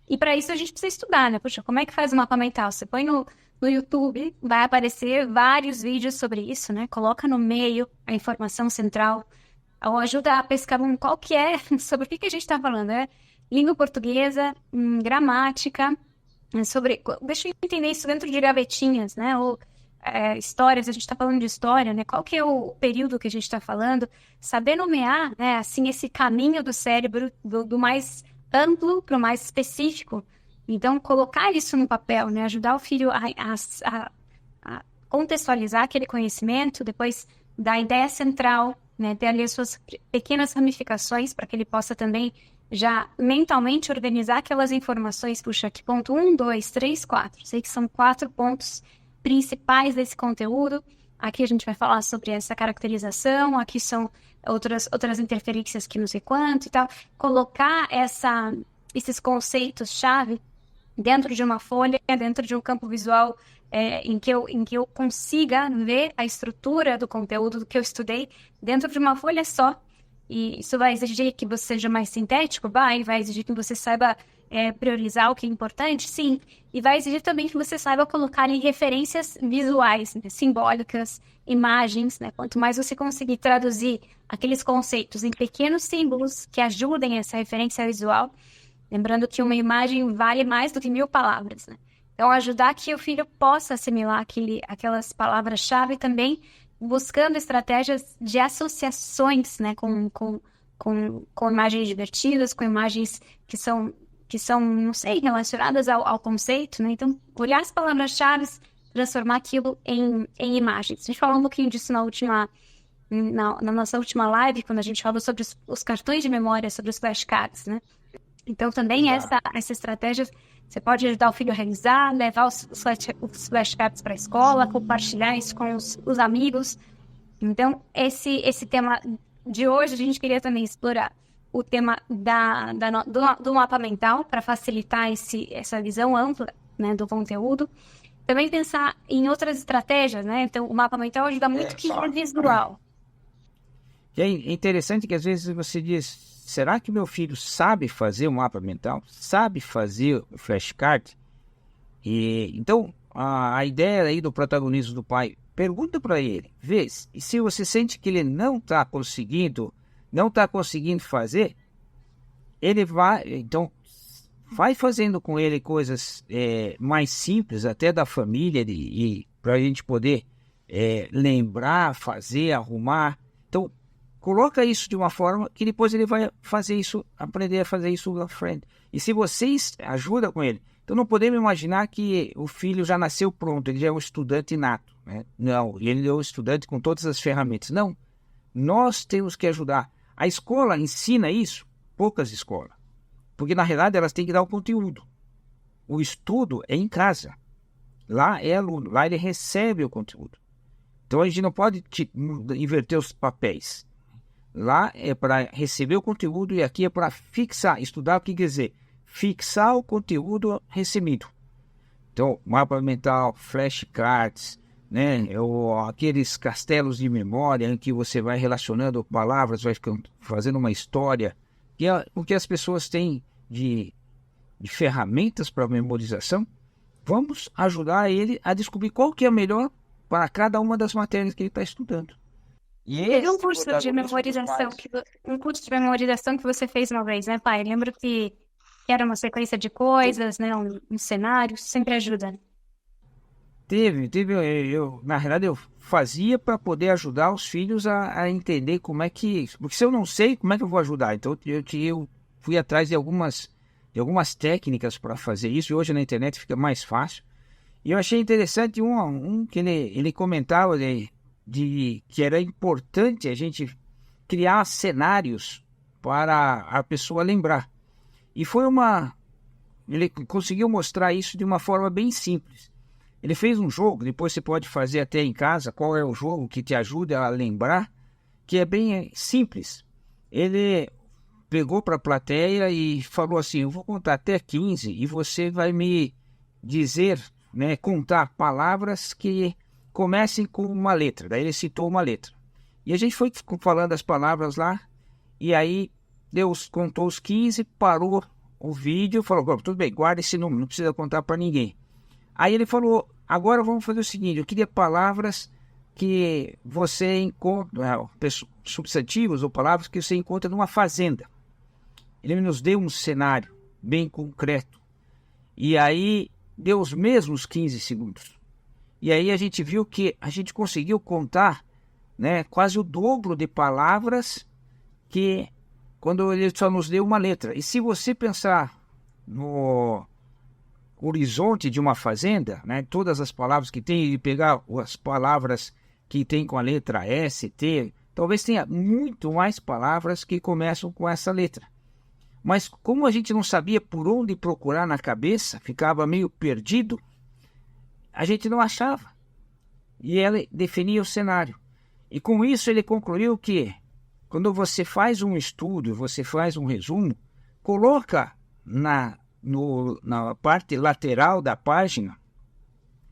E para isso a gente precisa estudar, né? Puxa, como é que faz um mapa mental? Você põe no YouTube, vai aparecer vários vídeos sobre isso, né? Coloca no meio a informação central, ou ajuda a pescar qual que é, sobre o que a gente está falando, língua portuguesa, gramática, deixa eu entender isso dentro de gavetinhas, né? Ou histórias, a gente está falando de história, né? Qual que é o período que a gente está falando? Saber nomear, né? Assim, esse caminho do cérebro, do mais amplo para o mais específico. Então, colocar isso no papel, né? Ajudar o filho a contextualizar aquele conhecimento, depois dar a ideia central, né? Ter ali as suas pequenas ramificações para que ele possa também já mentalmente organizar aquelas informações. Puxa, que ponto 1, 2, 3, 4. Sei que são 4 pontos principais desse conteúdo. Aqui a gente vai falar sobre essa caracterização, aqui são outras interferências que não sei quanto e tal. Colocar esses conceitos-chave dentro de uma folha, dentro de um campo visual em que eu consiga ver a estrutura do conteúdo do que eu estudei dentro de uma folha só. E isso vai exigir que você seja mais sintético? Vai exigir que você saiba priorizar o que é importante? Sim. E vai exigir também que você saiba colocar em referências visuais, né, simbólicas, imagens, né? Quanto mais você conseguir traduzir aqueles conceitos em pequenos símbolos que ajudem essa referência visual, lembrando que uma imagem vale mais do que 1000 palavras, né? Então, ajudar que o filho possa assimilar aquelas palavras-chave também, buscando estratégias de associações, né, com imagens divertidas, com imagens que são que são, não sei, relacionadas ao conceito, né? Então, olhar as palavras-chave, transformar aquilo em imagens. A gente falou um pouquinho disso na nossa última live, quando a gente falou sobre os cartões de memória, sobre os flashcards, né? Então, também essa estratégia, você pode ajudar o filho a realizar, levar os flashcards para a escola, compartilhar isso com os amigos. Então, esse tema de hoje, a gente queria também explorar o tema do mapa mental, para facilitar essa visão ampla, né, do conteúdo. Também pensar em outras estratégias, né? Então, o mapa mental ajuda muito que é visual. E é interessante que às vezes você diz, será que meu filho sabe fazer o mapa mental? Sabe fazer o flashcard? Então, a ideia aí do protagonismo do pai, pergunta para ele, vê, e se você sente que ele não está conseguindo fazer, ele vai fazendo com ele coisas mais simples, até da família, e para a gente poder lembrar, fazer, arrumar. Então, coloca isso de uma forma que depois ele vai fazer isso, aprender a fazer isso na frente. E se vocês ajudam com ele, então não podemos imaginar que o filho já nasceu pronto, ele já é um estudante inato, né? Não, ele é um estudante com todas as ferramentas. Não, nós temos que ajudar. A escola ensina isso, poucas escolas, porque na realidade elas têm que dar o conteúdo. O estudo é em casa, lá é aluno, lá ele recebe o conteúdo. Então a gente não pode inverter os papéis. Lá é para receber o conteúdo e aqui é para fixar, estudar o que quer dizer, fixar o conteúdo recebido. Então, mapa mental, flashcards, né? Aqueles castelos de memória em que você vai relacionando palavras, vai fazendo uma história, que é o que as pessoas têm de ferramentas para memorização. Vamos ajudar ele a descobrir qual que é a melhor para cada uma das matérias que ele está estudando. Teve um curso de memorização que você fez uma vez, né, pai? Lembro que era uma sequência de coisas, né, um cenário, sempre ajuda. Teve, na realidade eu fazia para poder ajudar os filhos a entender como é que, porque se eu não sei, como é que eu vou ajudar? Então eu fui atrás de algumas técnicas para fazer isso, e hoje na internet fica mais fácil. E eu achei interessante um que ele comentava de que era importante a gente criar cenários para a pessoa lembrar. E ele conseguiu mostrar isso de uma forma bem simples. Ele fez um jogo, depois você pode fazer até em casa, qual é o jogo que te ajuda a lembrar, que é bem simples. Ele pegou para a plateia e falou assim, eu vou contar até 15 e você vai me dizer, né, contar palavras que comecem com uma letra. Daí ele citou uma letra. E a gente foi falando as palavras lá, e aí Deus contou os 15, parou o vídeo, falou, tudo bem, guarda esse número, não precisa contar para ninguém. Aí ele falou, agora vamos fazer o seguinte, eu queria palavras que você encontra, substantivos ou palavras que você encontra numa fazenda. Ele nos deu um cenário bem concreto. E aí deu os mesmos 15 segundos. E aí a gente viu que a gente conseguiu contar, né, quase o dobro de palavras que quando ele só nos deu uma letra. E se você pensar no horizonte de uma fazenda, né, todas as palavras que tem, e pegar as palavras que tem com a letra S, T, talvez tenha muito mais palavras que começam com essa letra. Mas como a gente não sabia por onde procurar na cabeça, ficava meio perdido, a gente não achava. E ele definia o cenário. E com isso ele concluiu que quando você faz um estudo, você faz um resumo, coloca na parte lateral da página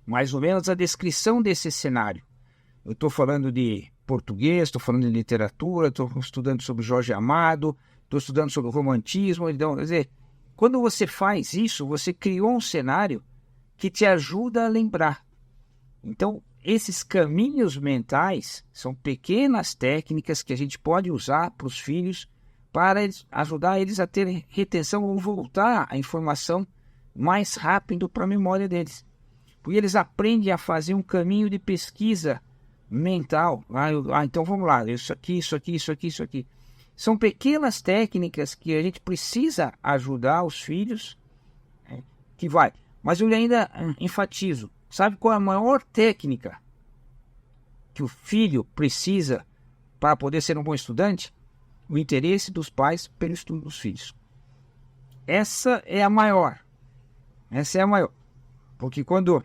mais ou menos a descrição desse cenário. Eu estou falando de português, estou falando de literatura, estou estudando sobre Jorge Amado, estou estudando sobre o romantismo. Então, quer dizer, quando você faz isso, você criou um cenário que te ajuda a lembrar. Então, esses caminhos mentais são pequenas técnicas que a gente pode usar para os filhos para ajudar eles a ter retenção ou voltar a informação mais rápido para a memória deles. Porque eles aprendem a fazer um caminho de pesquisa mental. Então vamos lá, isso aqui, isso aqui, isso aqui, isso aqui. São pequenas técnicas que a gente precisa ajudar os filhos, que vai. Mas eu ainda enfatizo, sabe qual é a maior técnica que o filho precisa para poder ser um bom estudante? O interesse dos pais pelo estudo dos filhos. Essa é a maior. Porque quando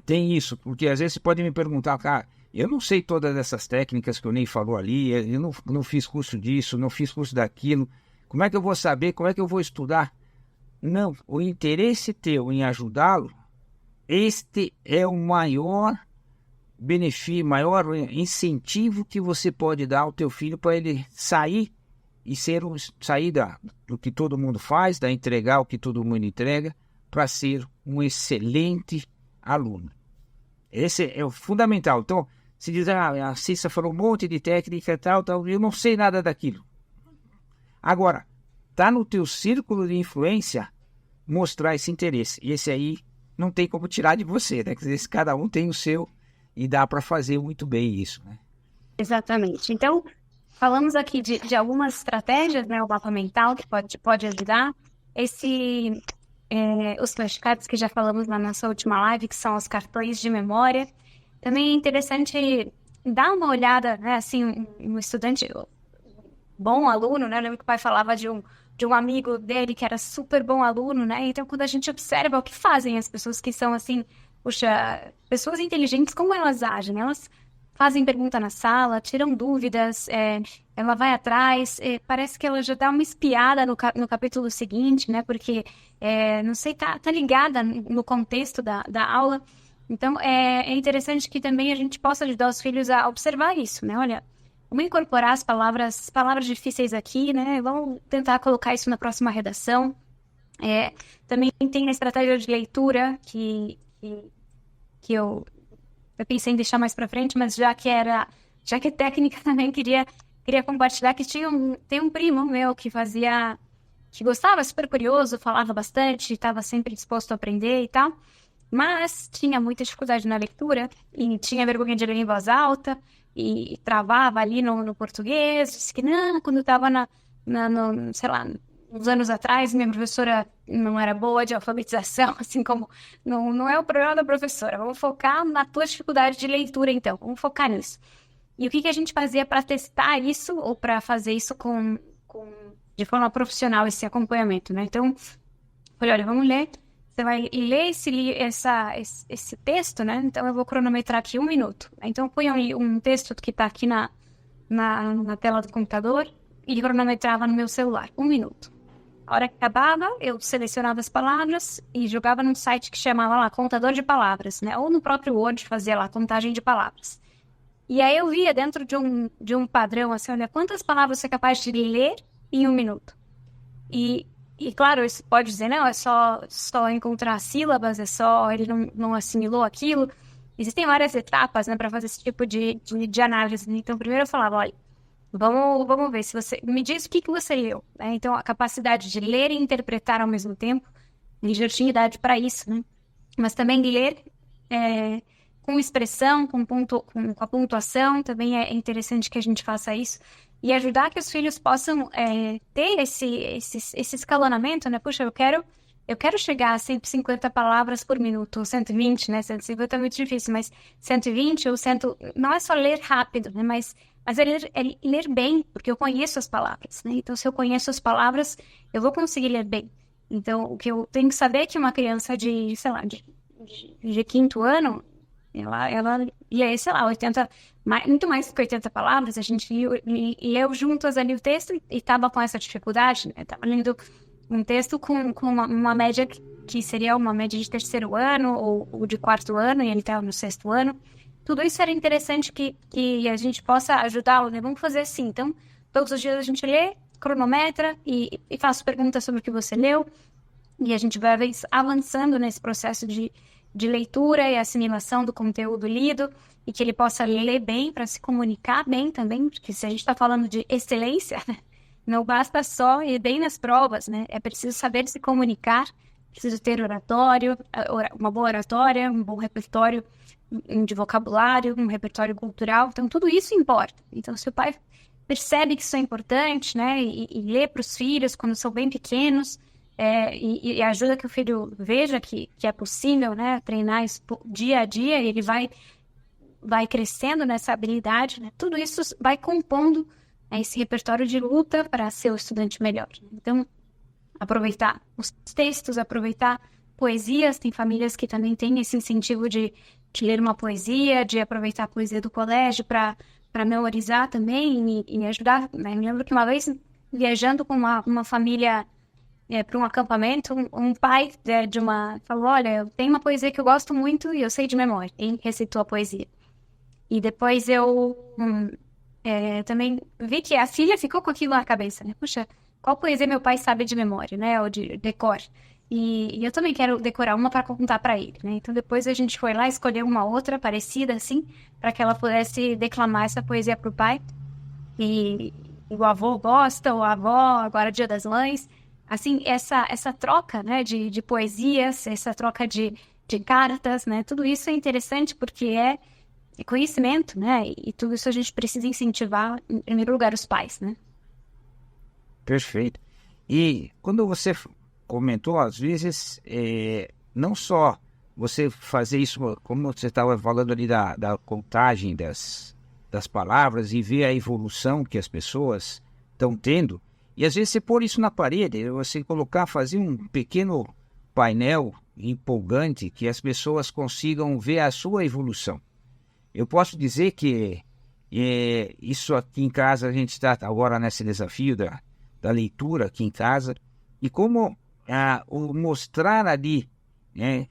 tem isso, porque às vezes você pode me perguntar, cara, eu não sei todas essas técnicas que o Ney falou ali, eu não fiz curso disso, não fiz curso daquilo, como é que eu vou saber, como é que eu vou estudar? Não, o interesse teu em ajudá-lo, este é o maior benefício, maior incentivo que você pode dar ao teu filho para ele sair e sair do que todo mundo faz, da entregar o que todo mundo entrega, para ser um excelente aluno. Esse é o fundamental. Então, se diz, a Cissa falou um monte de técnica e tal, eu não sei nada daquilo. Agora, tá no teu círculo de influência mostrar esse interesse. E esse aí não tem como tirar de você, né? Quer dizer, cada um tem o seu e dá para fazer muito bem isso, né? Exatamente. Então, falamos aqui de algumas estratégias, né? O mapa mental que pode ajudar. Os flashcards que já falamos na nossa última live, que são os cartões de memória. Também é interessante dar uma olhada, né? Assim, um estudante, bom aluno, né? Eu lembro que o pai falava de um amigo dele que era super bom aluno, né? Então, quando a gente observa o que fazem as pessoas que são, assim, pessoas inteligentes, como elas agem? Elas fazem pergunta na sala, tiram dúvidas, ela vai atrás, parece que ela já dá uma espiada no capítulo seguinte, né? Porque, não sei, tá ligada no contexto da aula. Então, é interessante que também a gente possa ajudar os filhos a observar isso, né? Olha, vamos incorporar as palavras difíceis aqui, né? Vamos tentar colocar isso na próxima redação. Também tem a estratégia de leitura, que eu pensei em deixar mais para frente, mas já que é técnica também, queria compartilhar que tem um primo meu que gostava, super curioso, falava bastante, estava sempre disposto a aprender e tal, mas tinha muita dificuldade na leitura e tinha vergonha de ler em voz alta e travava ali no português. Disse que não, quando estava sei lá, uns anos atrás, minha professora não era boa de alfabetização, assim como não é o problema da professora. Vamos focar na tua dificuldade de leitura, então. Vamos focar nisso. E o que a gente fazia para testar isso ou para fazer isso de forma profissional, esse acompanhamento, né? Então, falei, olha, vamos ler. Você vai ler esse texto, né? Então, eu vou cronometrar aqui 1 minuto. Então, eu ponho um texto que está aqui na tela do computador e cronometrava no meu celular. 1 minuto. A hora que acabava, eu selecionava as palavras e jogava num site que chamava lá Contador de Palavras, né? Ou no próprio Word fazia lá contagem de palavras. E aí eu via dentro de um padrão, assim, olha, quantas palavras você é capaz de ler em 1 minuto? E claro, isso pode dizer, não, é só encontrar sílabas, ele não assimilou aquilo. Existem várias etapas, né, para fazer esse tipo de análise. Então, primeiro eu falava, olha, vamos ver, se você me diz o que você leu, né? Então, a capacidade de ler e interpretar ao mesmo tempo, ele já tinha idade para isso, né? Mas também ler com expressão, com a pontuação, também é interessante que a gente faça isso e ajudar que os filhos possam ter esse escalonamento, né? Puxa, eu quero chegar a 150 palavras por minuto, ou 120, né? 150 é muito difícil, mas 120 ou 100... Não é só ler rápido, né? Mas é ler bem, porque eu conheço as palavras, né? Então, se eu conheço as palavras, eu vou conseguir ler bem. Então, o que eu tenho que saber é que uma criança de 5º ano, ela ia, sei lá, 80, muito mais do que 80 palavras, a gente leu juntas ali o texto e estava com essa dificuldade, né? Estava lendo um texto com uma média que seria uma média de 3º ano ou de 4º ano, e ele estava no 6º ano. Tudo isso era interessante que a gente possa ajudá-lo, né? Vamos fazer assim. Então, todos os dias a gente lê, cronometra e faço perguntas sobre o que você leu. E a gente vai avançando nesse processo de leitura e assimilação do conteúdo lido e que ele possa ler bem para se comunicar bem também, porque se a gente está falando de excelência, né? Não basta só ir bem nas provas, né? É preciso saber se comunicar, preciso ter oratório, uma boa oratória, um bom repertório de vocabulário, um repertório cultural. Então, tudo isso importa. Então, se o pai percebe que isso é importante, né? E lê para os filhos quando são bem pequenos, e ajuda que o filho veja que é possível, né? Treinar isso dia a dia, e ele vai crescendo nessa habilidade, né? Tudo isso vai compondo, né, esse repertório de luta para ser o estudante melhor. Então, aproveitar os textos, aproveitar poesias. Tem famílias que também têm esse incentivo de ler uma poesia, de aproveitar a poesia do colégio para memorizar também e ajudar, né? Eu me lembro que uma vez, viajando com uma família para um acampamento, um pai falou, olha, eu tenho uma poesia que eu gosto muito e eu sei de memória. E recitou a poesia. E depois eu também vi que a filha ficou com aquilo na cabeça, né? Puxa, qual poesia meu pai sabe de memória, né? Ou de decor. E eu também quero decorar uma para contar para ele, né? Então depois a gente foi lá escolher uma outra parecida, assim, para que ela pudesse declamar essa poesia para o pai. E o avô gosta, ou a avó, agora é Dia das Mães. Assim, essa troca, né, de poesias, essa troca de cartas, né? Tudo isso é interessante porque é conhecimento, né? E tudo isso a gente precisa incentivar, em primeiro lugar, os pais, né? Perfeito. E quando você comentou, às vezes, não só você fazer isso, como você estava falando ali da contagem das palavras e ver a evolução que as pessoas estão tendo, e às vezes você pôr isso na parede, você fazer um pequeno painel empolgante que as pessoas consigam ver a sua evolução. Eu posso dizer que isso aqui em casa, a gente está agora nesse desafio da leitura aqui em casa, e como o mostrar ali, né,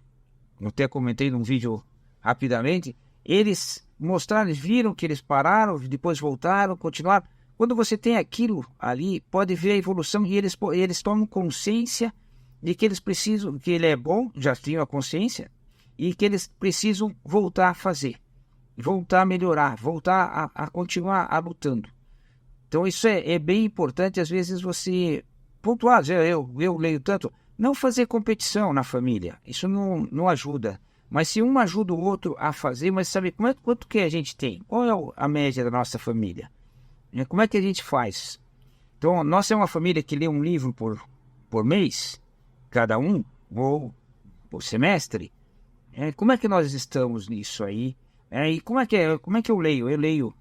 eu até comentei num vídeo rapidamente, eles mostraram, eles viram que eles pararam, depois voltaram, continuaram. Quando você tem aquilo ali, pode ver a evolução e eles tomam consciência de que eles precisam, que ele é bom, já tinham a consciência, e que eles precisam voltar a fazer, voltar a melhorar, voltar a continuar lutando. Então isso é bem importante, às vezes você pontuar, eu leio tanto, não fazer competição na família, isso não ajuda. Mas se um ajuda o outro a fazer, mas sabe quanto que a gente tem? Qual é a média da nossa família? Como é que a gente faz? Então, nós é uma família que lê um livro por mês, cada um, ou por semestre. Como é que nós estamos nisso aí? E como é que eu leio? Eu leio,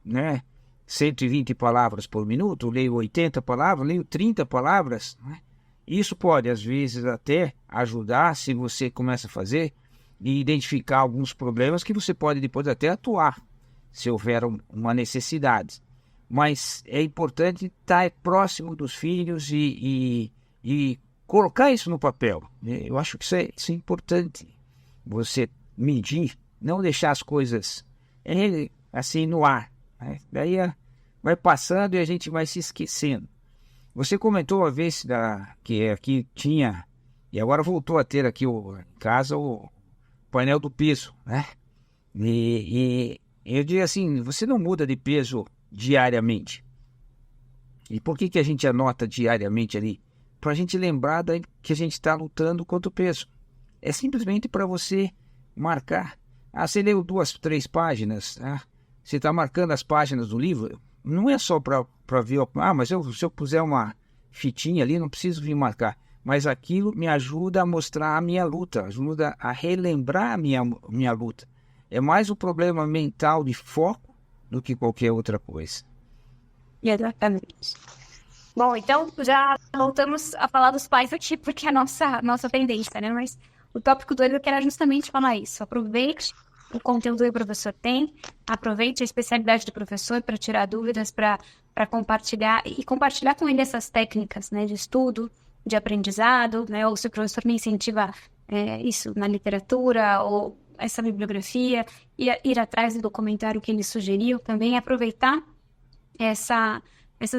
né, 120 palavras por minuto, leio 80 palavras, leio 30 palavras. Né? Isso pode, às vezes, até ajudar, se você começa a fazer, e identificar alguns problemas que você pode depois até atuar, se houver uma necessidade. Mas é importante estar próximo dos filhos e colocar isso no papel. Eu acho que isso é importante. Você medir, não deixar as coisas assim no ar. Né? Daí vai passando e a gente vai se esquecendo. Você comentou uma vez que aqui tinha, e agora voltou a ter aqui em casa o painel do peso, né? E eu digo assim, você não muda de peso diariamente. E por que a gente anota diariamente ali? Para a gente lembrar que a gente está lutando contra o peso. É simplesmente para você marcar. Você leu 2, 3 páginas, você está marcando as páginas do livro, não é só para ver, mas se eu puser uma fitinha ali, não preciso vir marcar. Mas aquilo me ajuda a mostrar a minha luta, ajuda a relembrar a minha luta. É mais um problema mental de foco do que qualquer outra coisa. Exatamente. Bom, então já voltamos a falar dos pais aqui, porque é a nossa tendência, né? Mas o tópico 2 eu quero justamente falar isso. Aproveite o conteúdo que o professor tem, aproveite a especialidade do professor para tirar dúvidas, para compartilhar, e compartilhar com ele essas técnicas, né, de estudo, de aprendizado, né? Ou se o professor me incentiva isso na literatura, ou essa bibliografia, ir atrás do documentário que ele sugeriu, também aproveitar essas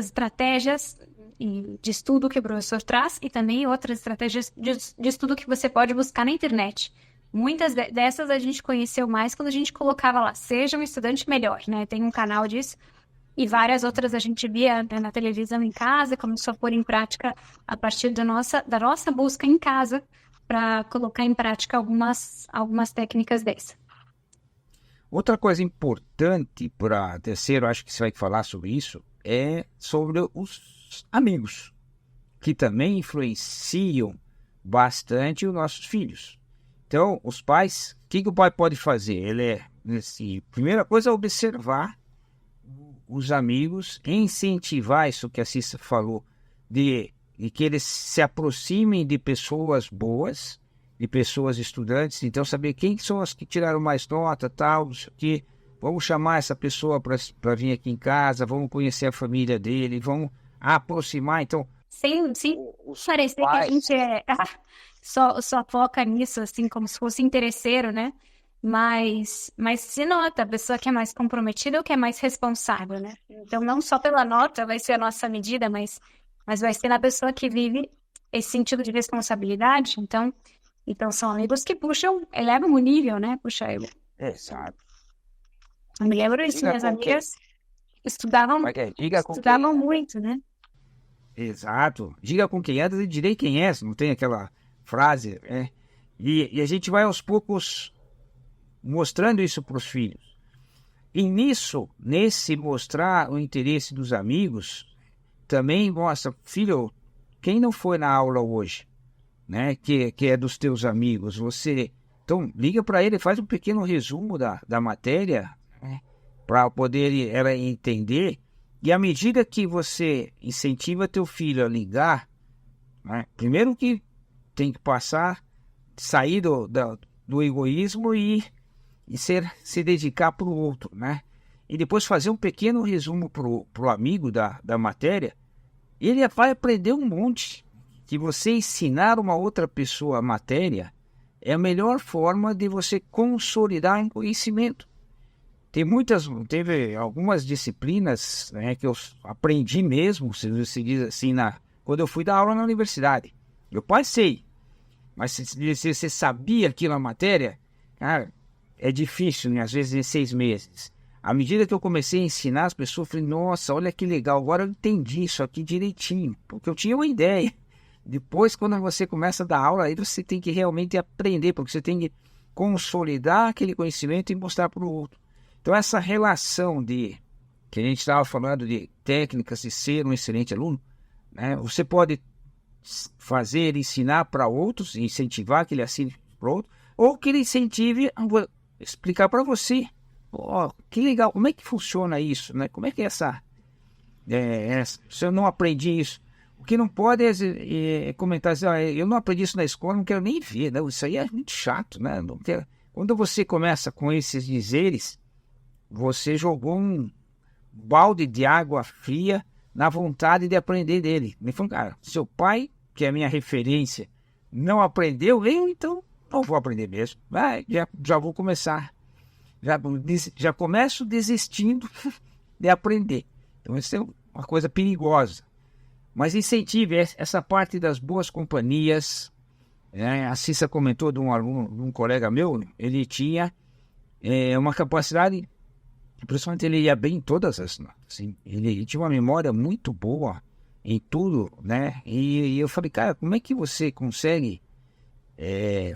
estratégias de estudo que o professor traz e também outras estratégias de estudo que você pode buscar na internet. Muitas dessas a gente conheceu mais quando a gente colocava lá, seja um estudante melhor, né? Tem um canal disso. E várias outras a gente via, né, na televisão em casa, começou a pôr em prática a partir da nossa busca em casa para colocar em prática algumas técnicas dessas. Outra coisa importante para terceiro, acho que você vai falar sobre isso, é sobre os amigos, que também influenciam bastante os nossos filhos. Então, os pais, o que o pai pode fazer? Primeira coisa é observar os amigos, incentivar isso que a Cissa falou, de que eles se aproximem de pessoas boas, de pessoas estudantes. Então, saber quem são as que tiraram mais nota, tal, isso aqui. Vamos chamar essa pessoa para vir aqui em casa, vamos conhecer a família dele, vamos aproximar. Então, Sem parecer que a gente só foca nisso, assim, como se fosse interesseiro, né? Mas se nota a pessoa que é mais comprometida ou que é mais responsável, né? Então, não só pela nota vai ser a nossa medida, mas vai ser na pessoa que vive esse sentido de responsabilidade. Então são amigos que elevam o nível, né? Puxa, exato. Eu me lembro disso, minhas amigas estudavam muito, né? Exato. Diga com quem andas e direi quem és. Não tem aquela frase, né? E a gente vai aos poucos mostrando isso para os filhos. E nesse mostrar o interesse dos amigos, também mostra, filho, quem não foi na aula hoje, né? Que é dos teus amigos, então liga para ele, faz um pequeno resumo da matéria, né? Para poder ela entender. E à medida que você incentiva teu filho a ligar, né? Primeiro que tem que sair do egoísmo e se dedicar para o outro, né? E depois fazer um pequeno resumo pro amigo da matéria, ele vai aprender um monte. Que você ensinar uma outra pessoa a matéria é a melhor forma de você consolidar um conhecimento. Teve algumas disciplinas, né, que eu aprendi mesmo, se diz assim, quando eu fui dar aula na universidade. Eu passei, mas se você sabia aquilo na matéria, cara, é difícil, né? Às vezes em 6 meses. À medida que eu comecei a ensinar as pessoas, eu falei, nossa, olha que legal, agora eu entendi isso aqui direitinho, porque eu tinha uma ideia. Depois, quando você começa a dar aula, aí você tem que realmente aprender, porque você tem que consolidar aquele conhecimento e mostrar para o outro. Então, essa relação que a gente estava falando de técnicas de ser um excelente aluno, né? Você pode ensinar para outros, incentivar que ele assine para outro, ou que ele incentive a explicar para você. Oh, que legal, como é que funciona isso, né? Como é que é essa se eu não aprendi isso? O que não pode é comentar assim, eu não aprendi isso na escola, não quero nem ver, não, isso aí é muito chato, né? Não quero. Quando você começa com esses dizeres, você jogou um balde de água fria na vontade de aprender dele. Me falou, cara, seu pai, que é a minha referência, não aprendeu, então não vou aprender mesmo. Já vou começar. Já começo desistindo de aprender. Então, isso é uma coisa perigosa. Mas incentive essa parte das boas companhias. A Cissa comentou de um aluno, de um colega meu, ele tinha uma capacidade, principalmente ele ia bem em todas as notas. Assim, ele tinha uma memória muito boa em tudo, né? E eu falei, cara, como é que você consegue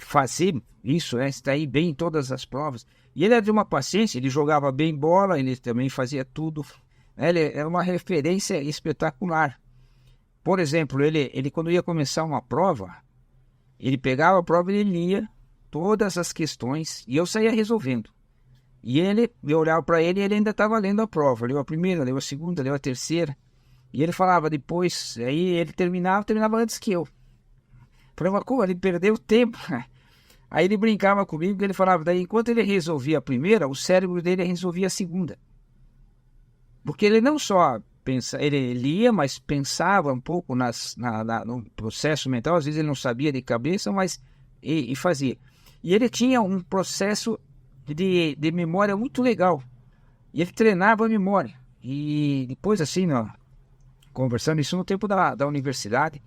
fazer isso, né? Está aí bem em todas as provas. E ele era de uma paciência, ele jogava bem bola, ele também fazia tudo. Né? Ele era uma referência espetacular. Por exemplo, ele quando ia começar uma prova, ele pegava a prova e ele lia todas as questões e eu saía resolvendo. E eu olhava para ele e ele ainda estava lendo a prova. Leu a primeira, leu a segunda, leu a terceira. E ele falava depois, aí ele terminava antes que eu. Falei, mas como? Ele perdeu tempo. Aí ele brincava comigo, porque ele falava, daí enquanto ele resolvia a primeira, o cérebro dele resolvia a segunda. Porque ele não só ele lia, mas pensava um pouco no processo mental, às vezes ele não sabia de cabeça, mas e fazia. E ele tinha um processo de memória muito legal. E ele treinava a memória. E depois, assim, conversando isso no tempo da universidade,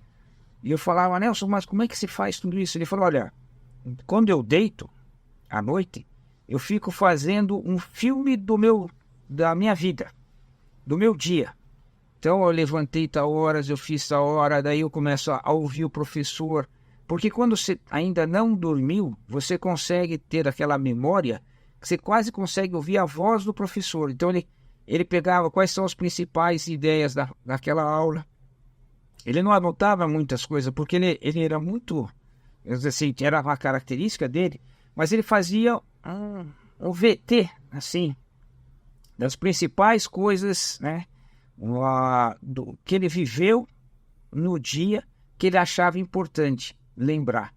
e eu falava, Nelson, mas como é que se faz tudo isso? Ele falou, olha, quando eu deito à noite, eu fico fazendo um filme da minha vida, do meu dia. Então eu levantei tal horas, eu fiz tal hora, daí eu começo a ouvir o professor. Porque quando você ainda não dormiu, você consegue ter aquela memória que você quase consegue ouvir a voz do professor. Então ele pegava quais são as principais ideias daquela aula. Ele não anotava muitas coisas, porque ele era muito, assim, era uma característica dele, mas ele fazia um VT, assim, das principais coisas, né, do que ele viveu no dia que ele achava importante lembrar.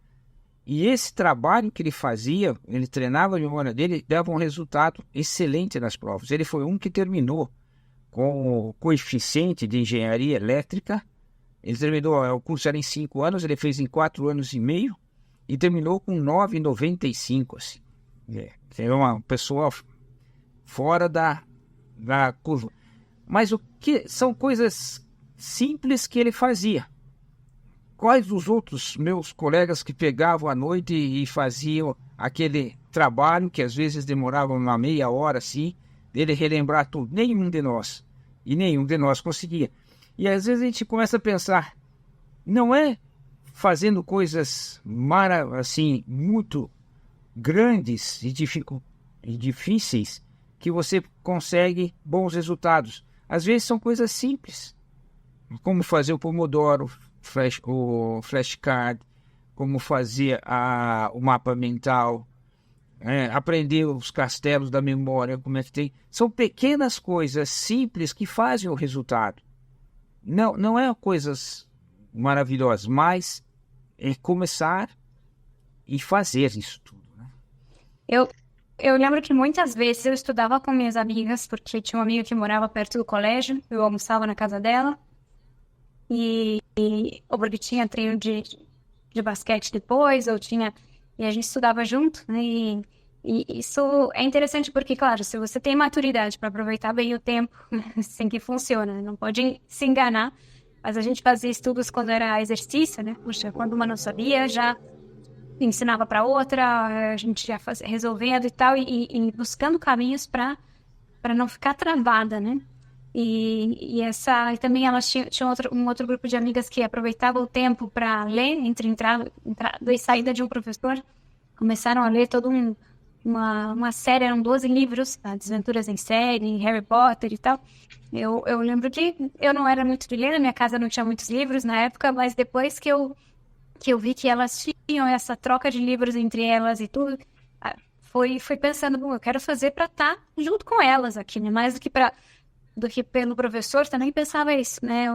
E esse trabalho que ele fazia, ele treinava a memória dele, dava um resultado excelente nas provas. Ele foi um que terminou com o coeficiente de engenharia elétrica. Ele terminou, o curso era em 5 anos, ele fez em 4 anos e meio e terminou com 9,95, assim. É uma pessoa fora da curva. Mas o que são coisas simples que ele fazia? Quais os outros meus colegas que pegavam à noite e faziam aquele trabalho que às vezes demorava uma meia hora, assim, dele relembrar tudo? Nenhum de nós. E nenhum de nós conseguia. E às vezes a gente começa a pensar, não é fazendo coisas assim, muito grandes e difíceis que você consegue bons resultados. Às vezes são coisas simples, como fazer o Pomodoro, o flashcard, como fazer o mapa mental, aprender os castelos da memória, como é que tem. São pequenas coisas simples que fazem o resultado. Não é coisas maravilhosas, mas é começar e fazer isso tudo, né? Eu lembro que muitas vezes eu estudava com minhas amigas, porque tinha uma amiga que morava perto do colégio, eu almoçava na casa dela, ou porque tinha treino de basquete depois, e a gente estudava junto, né? E isso é interessante porque, claro, se você tem maturidade para aproveitar bem o tempo, assim que funciona, não pode se enganar, mas a gente fazia estudos quando era exercício, né? Puxa, quando uma não sabia, já ensinava para outra, a gente já resolvendo e tal, e buscando caminhos para não ficar travada, né? E também elas tinham um outro grupo de amigas que aproveitavam o tempo para ler, entre entrada e saída de um professor, começaram a ler toda uma série, eram 12 livros, Desventuras em Série, Harry Potter e tal. Eu lembro que eu não era muito de ler, na minha casa não tinha muitos livros na época, mas depois que eu vi que elas tinham essa troca de livros entre elas e tudo, fui pensando, bom, eu quero fazer para estar junto com elas aqui, né? Mais do que pelo professor, também pensava isso, né?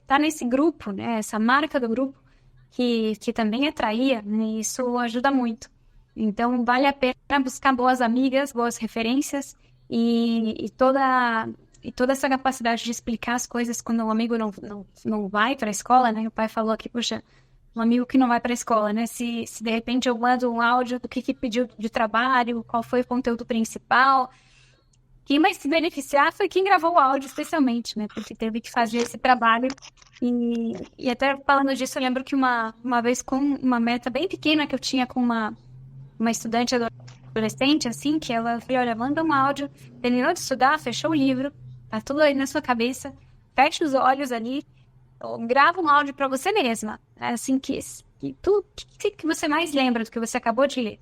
Tá nesse grupo, né? Essa marca do grupo que também atraía, né? Isso ajuda muito. Então, vale a pena buscar boas amigas, boas referências e toda essa capacidade de explicar as coisas quando o amigo não vai para a escola, né? O pai falou aqui, puxa, um amigo que não vai para a escola, né? Se de repente eu mando um áudio do que pediu de trabalho, qual foi o conteúdo principal, quem vai se beneficiar foi quem gravou o áudio, especialmente, né? Porque teve que fazer esse trabalho. E até falando disso, eu lembro que uma vez com uma meta bem pequena que eu tinha com uma estudante adolescente, assim, que ela falou, olha, manda um áudio, terminou de estudar, fechou o livro, tá tudo aí na sua cabeça, fecha os olhos ali, grava um áudio para você mesma, assim, que você mais lembra do que você acabou de ler.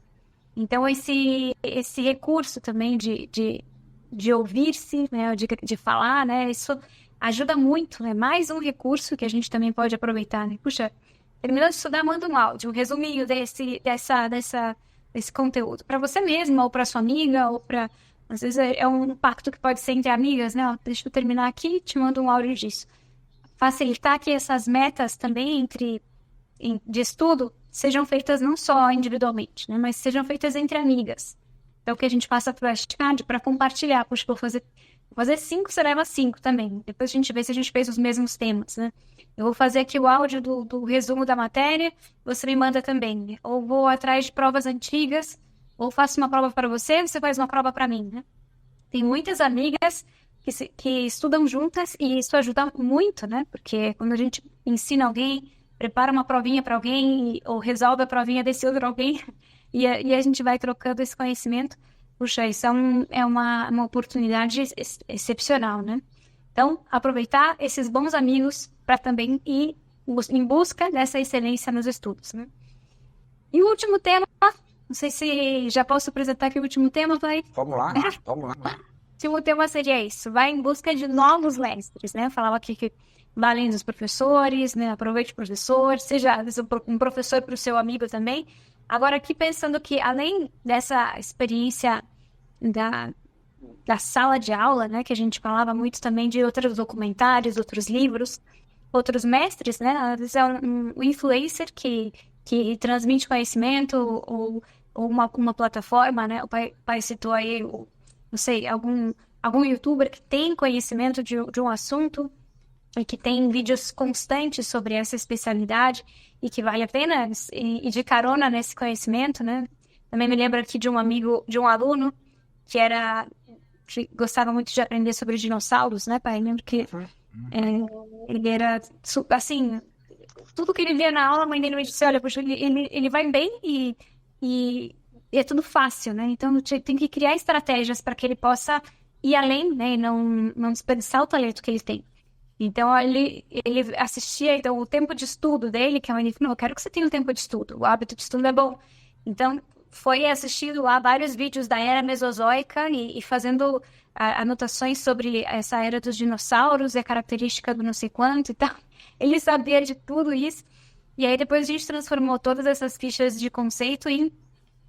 Então, esse recurso também de ouvir-se, né, de falar, né, isso ajuda muito, é mais um recurso que a gente também pode aproveitar, né? Puxa, terminou de estudar, manda um áudio, um resuminho desse conteúdo para você mesma, ou para sua amiga, ou para... Às vezes é um pacto que pode ser entre amigas, né? Ó, deixa eu terminar aqui, te mando um áudio disso. Facilitar que essas metas também de estudo sejam feitas não só individualmente, né? Mas sejam feitas entre amigas. Então, que a gente faça flashcard para compartilhar. Puxa, vou fazer 5, você leva 5 também. Depois a gente vê se a gente fez os mesmos temas, né? Eu vou fazer aqui o áudio do resumo da matéria, você me manda também. Ou vou atrás de provas antigas, ou faço uma prova para você, você faz uma prova para mim, né? Tem muitas amigas que estudam juntas e isso ajuda muito, né? Porque quando a gente ensina alguém, prepara uma provinha para alguém ou resolve a provinha desse outro alguém e a gente vai trocando esse conhecimento, puxa, isso é uma oportunidade excepcional, né? Então, aproveitar esses bons amigos para também ir em busca dessa excelência nos estudos, né? E o último tema, não sei se já posso apresentar aqui o último tema, vai? Vamos lá, vamos lá. último tema seria isso, vai em busca de novos mestres, né? Eu falava aqui que vá além dos professores, né? Aproveite o professor, seja um professor para o seu amigo também. Agora aqui pensando que além dessa experiência da sala de aula, né? Que a gente falava muito também de outros documentários, outros livros, outros mestres, né? Às vezes é um influencer que transmite conhecimento ou uma plataforma, né? O pai citou aí, não sei, algum youtuber que tem conhecimento de um assunto e que tem vídeos constantes sobre essa especialidade e que vale a pena ir de carona nesse conhecimento, né? Também me lembro aqui de um amigo, de um aluno que gostava muito de aprender sobre dinossauros, né, pai? Eu lembro que ele era, assim, tudo que ele via na aula, a mãe dele me disse, olha, puxa, ele vai bem e é tudo fácil, né? Então tem que criar estratégias para que ele possa ir além, né? E não desperdiçar o talento que ele tem. Então ele assistia, então, o tempo de estudo dele, que a mãe falou, não, eu quero que você tenha um tempo de estudo, o hábito de estudo é bom. Então foi assistindo lá vários vídeos da era mesozoica e fazendo anotações sobre essa era dos dinossauros e a característica do não sei quanto e tal. Ele sabia de tudo isso. E aí depois a gente transformou todas essas fichas de conceito em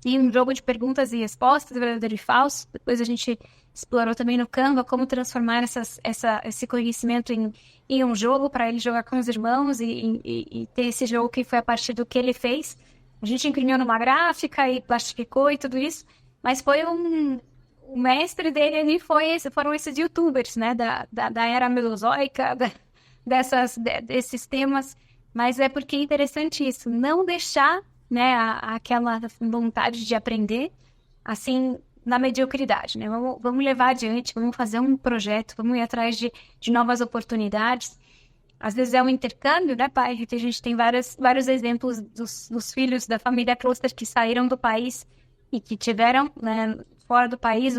um jogo de perguntas e respostas, verdadeiro e falso. Depois a gente explorou também no Canva como transformar esse conhecimento em um jogo para ele jogar com os irmãos e ter esse jogo que foi a partir do que ele fez. A gente imprimiu numa gráfica e plastificou e tudo isso, mas foi o mestre dele ali foram esses youtubers, né, da era mesozoica, desses temas, mas é porque é interessante isso, não deixar, né, aquela vontade de aprender, assim, na mediocridade, né, vamos levar adiante, vamos fazer um projeto, vamos ir atrás de novas oportunidades. Às vezes é um intercâmbio, né, pai? A gente tem vários exemplos dos filhos da família Cluster que saíram do país e que tiveram, né, fora do país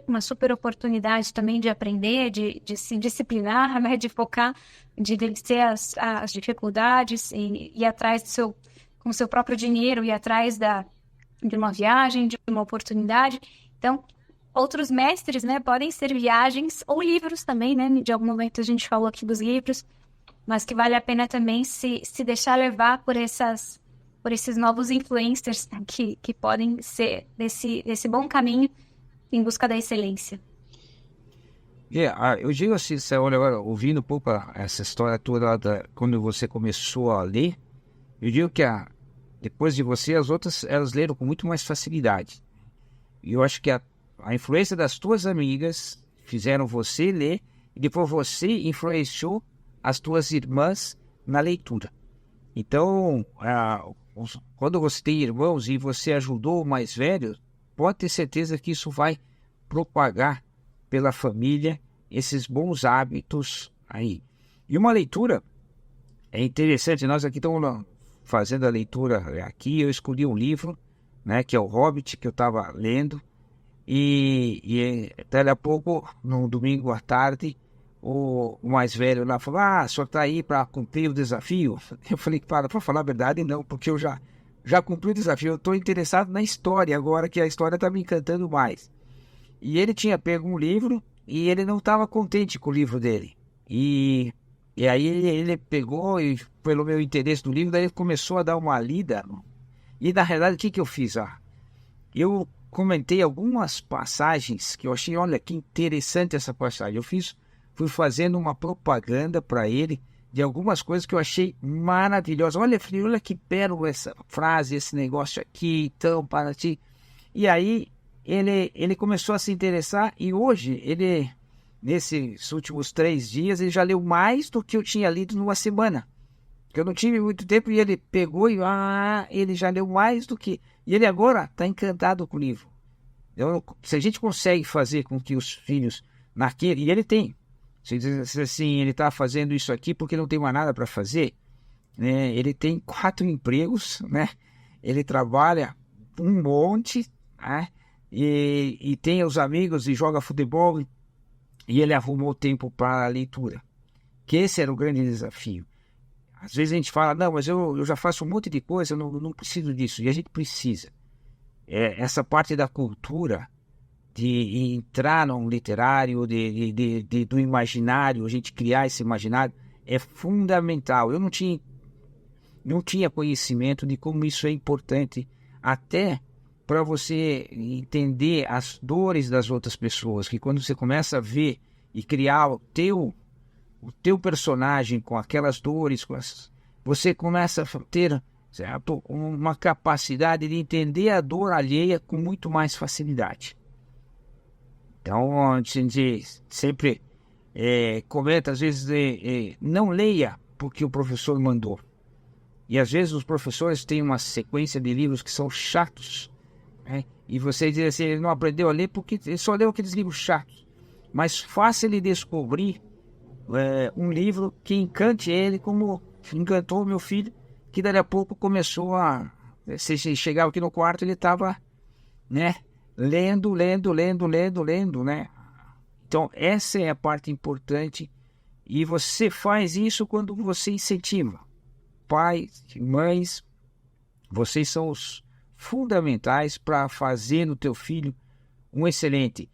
uma super oportunidade também de aprender, de se disciplinar, né, de focar, de vencer as dificuldades e ir atrás com o seu próprio dinheiro, ir atrás de uma viagem, de uma oportunidade. Então, outros mestres, né, podem ser viagens ou livros também, né? De algum momento a gente falou aqui dos livros, mas que vale a pena também se deixar levar por esses novos influencers, né, que podem ser desse bom caminho em busca da excelência. Eu digo assim, olha, agora, ouvindo um pouco essa história toda quando você começou a ler, eu digo que depois de você, as outras, elas leram com muito mais facilidade. E eu acho que a influência das tuas amigas fizeram você ler e depois você influenciou as tuas irmãs na leitura. Então, quando você tem irmãos e você ajudou o mais velho, pode ter certeza que isso vai propagar pela família esses bons hábitos aí. E uma leitura é interessante, nós aqui estamos fazendo a leitura aqui, eu escolhi um livro, né, que é o Hobbit, que eu estava lendo, e até a pouco, no domingo à tarde, o mais velho lá falou, o senhor está aí para cumprir o desafio? Eu falei, para falar a verdade, não, porque eu já cumpri o desafio, eu estou interessado na história agora, que a história está me encantando mais. E ele tinha pego um livro, e ele não estava contente com o livro dele, e aí ele pegou, e pelo meu interesse no livro, daí ele começou a dar uma lida, e na realidade, o que eu fiz? Eu comentei algumas passagens que eu achei, olha, que interessante essa passagem. Fui fazendo uma propaganda para ele de algumas coisas que eu achei maravilhosas. Olha, filho, olha que pérola essa frase, esse negócio aqui, então, para ti. E aí, ele começou a se interessar e hoje, nesses últimos 3 dias, ele já leu mais do que eu tinha lido numa semana. Eu não tive muito tempo e ele pegou e ele já leu mais do que... E ele agora está encantado com o livro. Então, se a gente consegue fazer com que os filhos naquele... E ele tem. Se diz assim, ele está fazendo isso aqui porque não tem mais nada para fazer. Né? Ele tem 4 empregos, né? Ele trabalha um monte, né? E tem os amigos e joga futebol. E ele arrumou tempo para a leitura. Que esse era o grande desafio. Às vezes a gente fala, não, mas eu já faço um monte de coisa, eu não preciso disso. E a gente precisa. Essa parte da cultura de entrar num literário, do imaginário, a gente criar esse imaginário, é fundamental. Eu não tinha conhecimento de como isso é importante, até para você entender as dores das outras pessoas, que quando você começa a ver e criar o teu personagem com aquelas dores, você começa a ter, certo, uma capacidade de entender a dor alheia com muito mais facilidade. Então, a gente sempre comenta, às vezes, não leia porque o professor mandou. E às vezes os professores têm uma sequência de livros que são chatos, né? E você diz assim, ele não aprendeu a ler porque ele só leu aqueles livros chatos. Mas faça ele descobrir um livro que encante ele, como encantou o meu filho, que dali a pouco começou a... Se chegava aqui no quarto, ele estava, né, lendo, né? Então, essa é a parte importante. E você faz isso quando você incentiva. Pais e mães, vocês são os fundamentais para fazer no teu filho um excelente.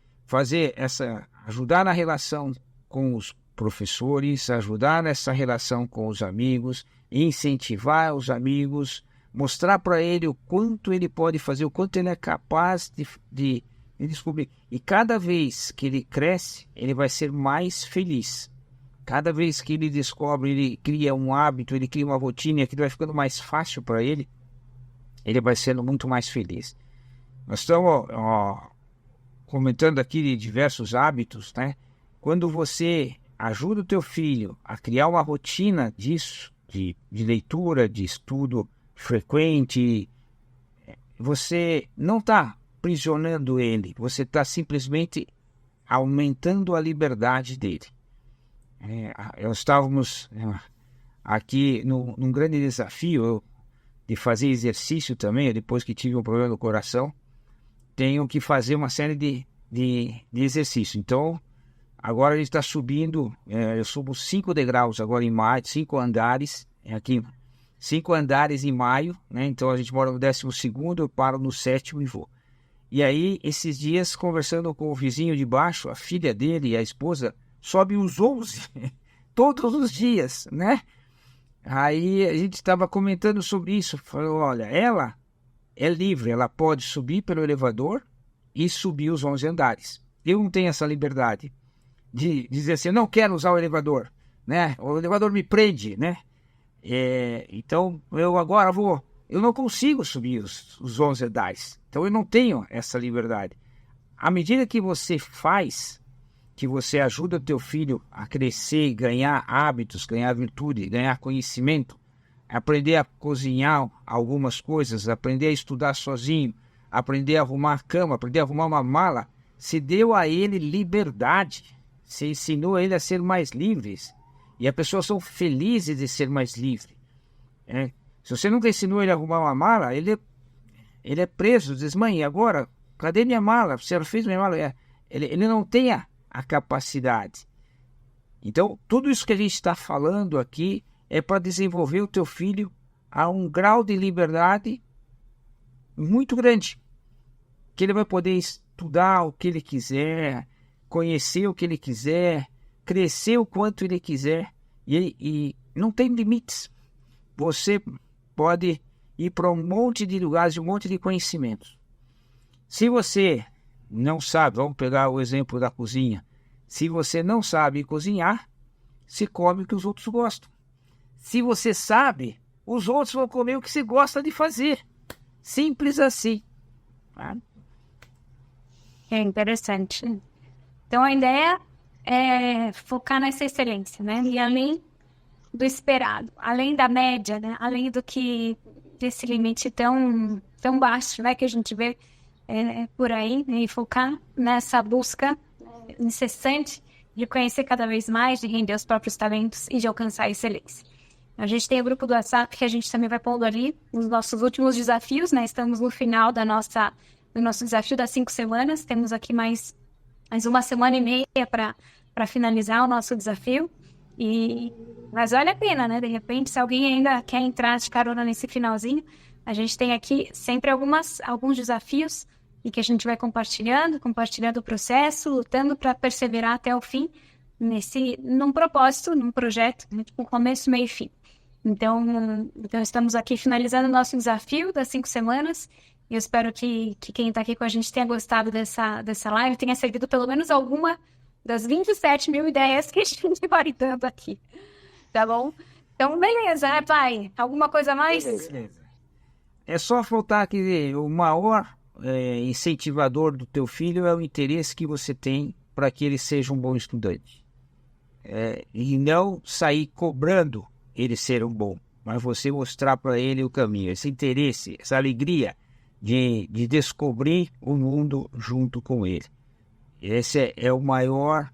Ajudar na relação com os professores, ajudar nessa relação com os amigos, incentivar os amigos, mostrar para ele o quanto ele pode fazer, o quanto ele é capaz de descobrir. E cada vez que ele cresce, ele vai ser mais feliz. Cada vez que ele descobre, ele cria um hábito, ele cria uma rotina, e aquilo vai ficando mais fácil para ele, ele vai sendo muito mais feliz. Nós estamos comentando aqui de diversos hábitos, né? Quando você ajuda o teu filho a criar uma rotina disso, de leitura, de estudo frequente, você não está aprisionando ele, você está simplesmente aumentando a liberdade dele. Nós estávamos aqui num grande desafio de fazer exercício também. Depois que tive um problema no coração, tenho que fazer uma série de exercícios. Então, agora a gente está subindo, eu subo 5 degraus agora em maio, 5 andares, aqui 5 andares em maio, né? Então a gente mora no 12º, eu paro no 7º e vou. E aí, esses dias, conversando com o vizinho de baixo, a filha dele e a esposa sobe os 11 todos os dias, né? Aí a gente estava comentando sobre isso. Falou, olha, ela é livre, ela pode subir pelo elevador e subir os 11 andares. Eu não tenho essa liberdade de dizer assim, eu não quero usar o elevador, né? O elevador me prende, né? Então, eu não consigo subir os 11 andares. Então, eu não tenho essa liberdade. À medida que você faz, que você ajuda o teu filho a crescer, ganhar hábitos, ganhar virtude, ganhar conhecimento, aprender a cozinhar algumas coisas, aprender a estudar sozinho, aprender a arrumar a cama, aprender a arrumar uma mala, se deu a ele liberdade, se ensinou ele a ser mais livres. E as pessoas são felizes de ser mais livre. Se você nunca ensinou ele a arrumar uma mala, ele é preso. Diz, mãe, agora, cadê minha mala? Você fez minha mala? Ele não tem a capacidade. Então, tudo isso que a gente está falando aqui é para desenvolver o teu filho a um grau de liberdade muito grande. Que ele vai poder estudar o que ele quiser, conhecer o que ele quiser, crescer o quanto ele quiser, e não tem limites. Você pode ir para um monte de lugares, um monte de conhecimentos. Se você não sabe, vamos pegar o exemplo da cozinha, se você não sabe cozinhar, se come o que os outros gostam. Se você sabe, os outros vão comer o que você gosta de fazer. Simples assim. É interessante. Então, a ideia é focar nessa excelência, né? E além do esperado, além da média, né? Além desse limite tão baixo, né? Que a gente vê por aí, né? E focar nessa busca incessante de conhecer cada vez mais, de render os próprios talentos e de alcançar a excelência. A gente tem o grupo do WhatsApp que a gente também vai pondo ali os nossos últimos desafios, né? Estamos no final do nosso desafio das 5 semanas. Temos aqui mais 1,5 para finalizar o nosso desafio. Mas vale a pena, né? De repente, se alguém ainda quer entrar de carona nesse finalzinho, a gente tem aqui sempre alguns desafios e que a gente vai compartilhando o processo, lutando para perseverar até o fim num propósito, num projeto, né? Tipo, começo, meio e fim. Então estamos aqui finalizando o nosso desafio das 5 semanas. E eu espero que quem está aqui com a gente tenha gostado dessa live, tenha servido pelo menos alguma das 27 mil ideias que a gente vai dando aqui. Tá bom? Então, beleza, né, pai? Alguma coisa a mais? Beleza. É só faltar que o maior incentivador do teu filho é o interesse que você tem para que ele seja um bom estudante. E não sair cobrando ele ser um bom, mas você mostrar para ele o caminho, esse interesse, essa alegria de descobrir o mundo junto com ele. Esse é o maior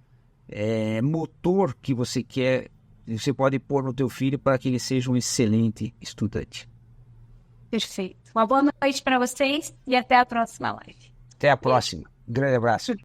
motor que você pode pôr no teu filho para que ele seja um excelente estudante. Perfeito. Uma boa noite para vocês e até a próxima live. Até a próxima. Grande abraço.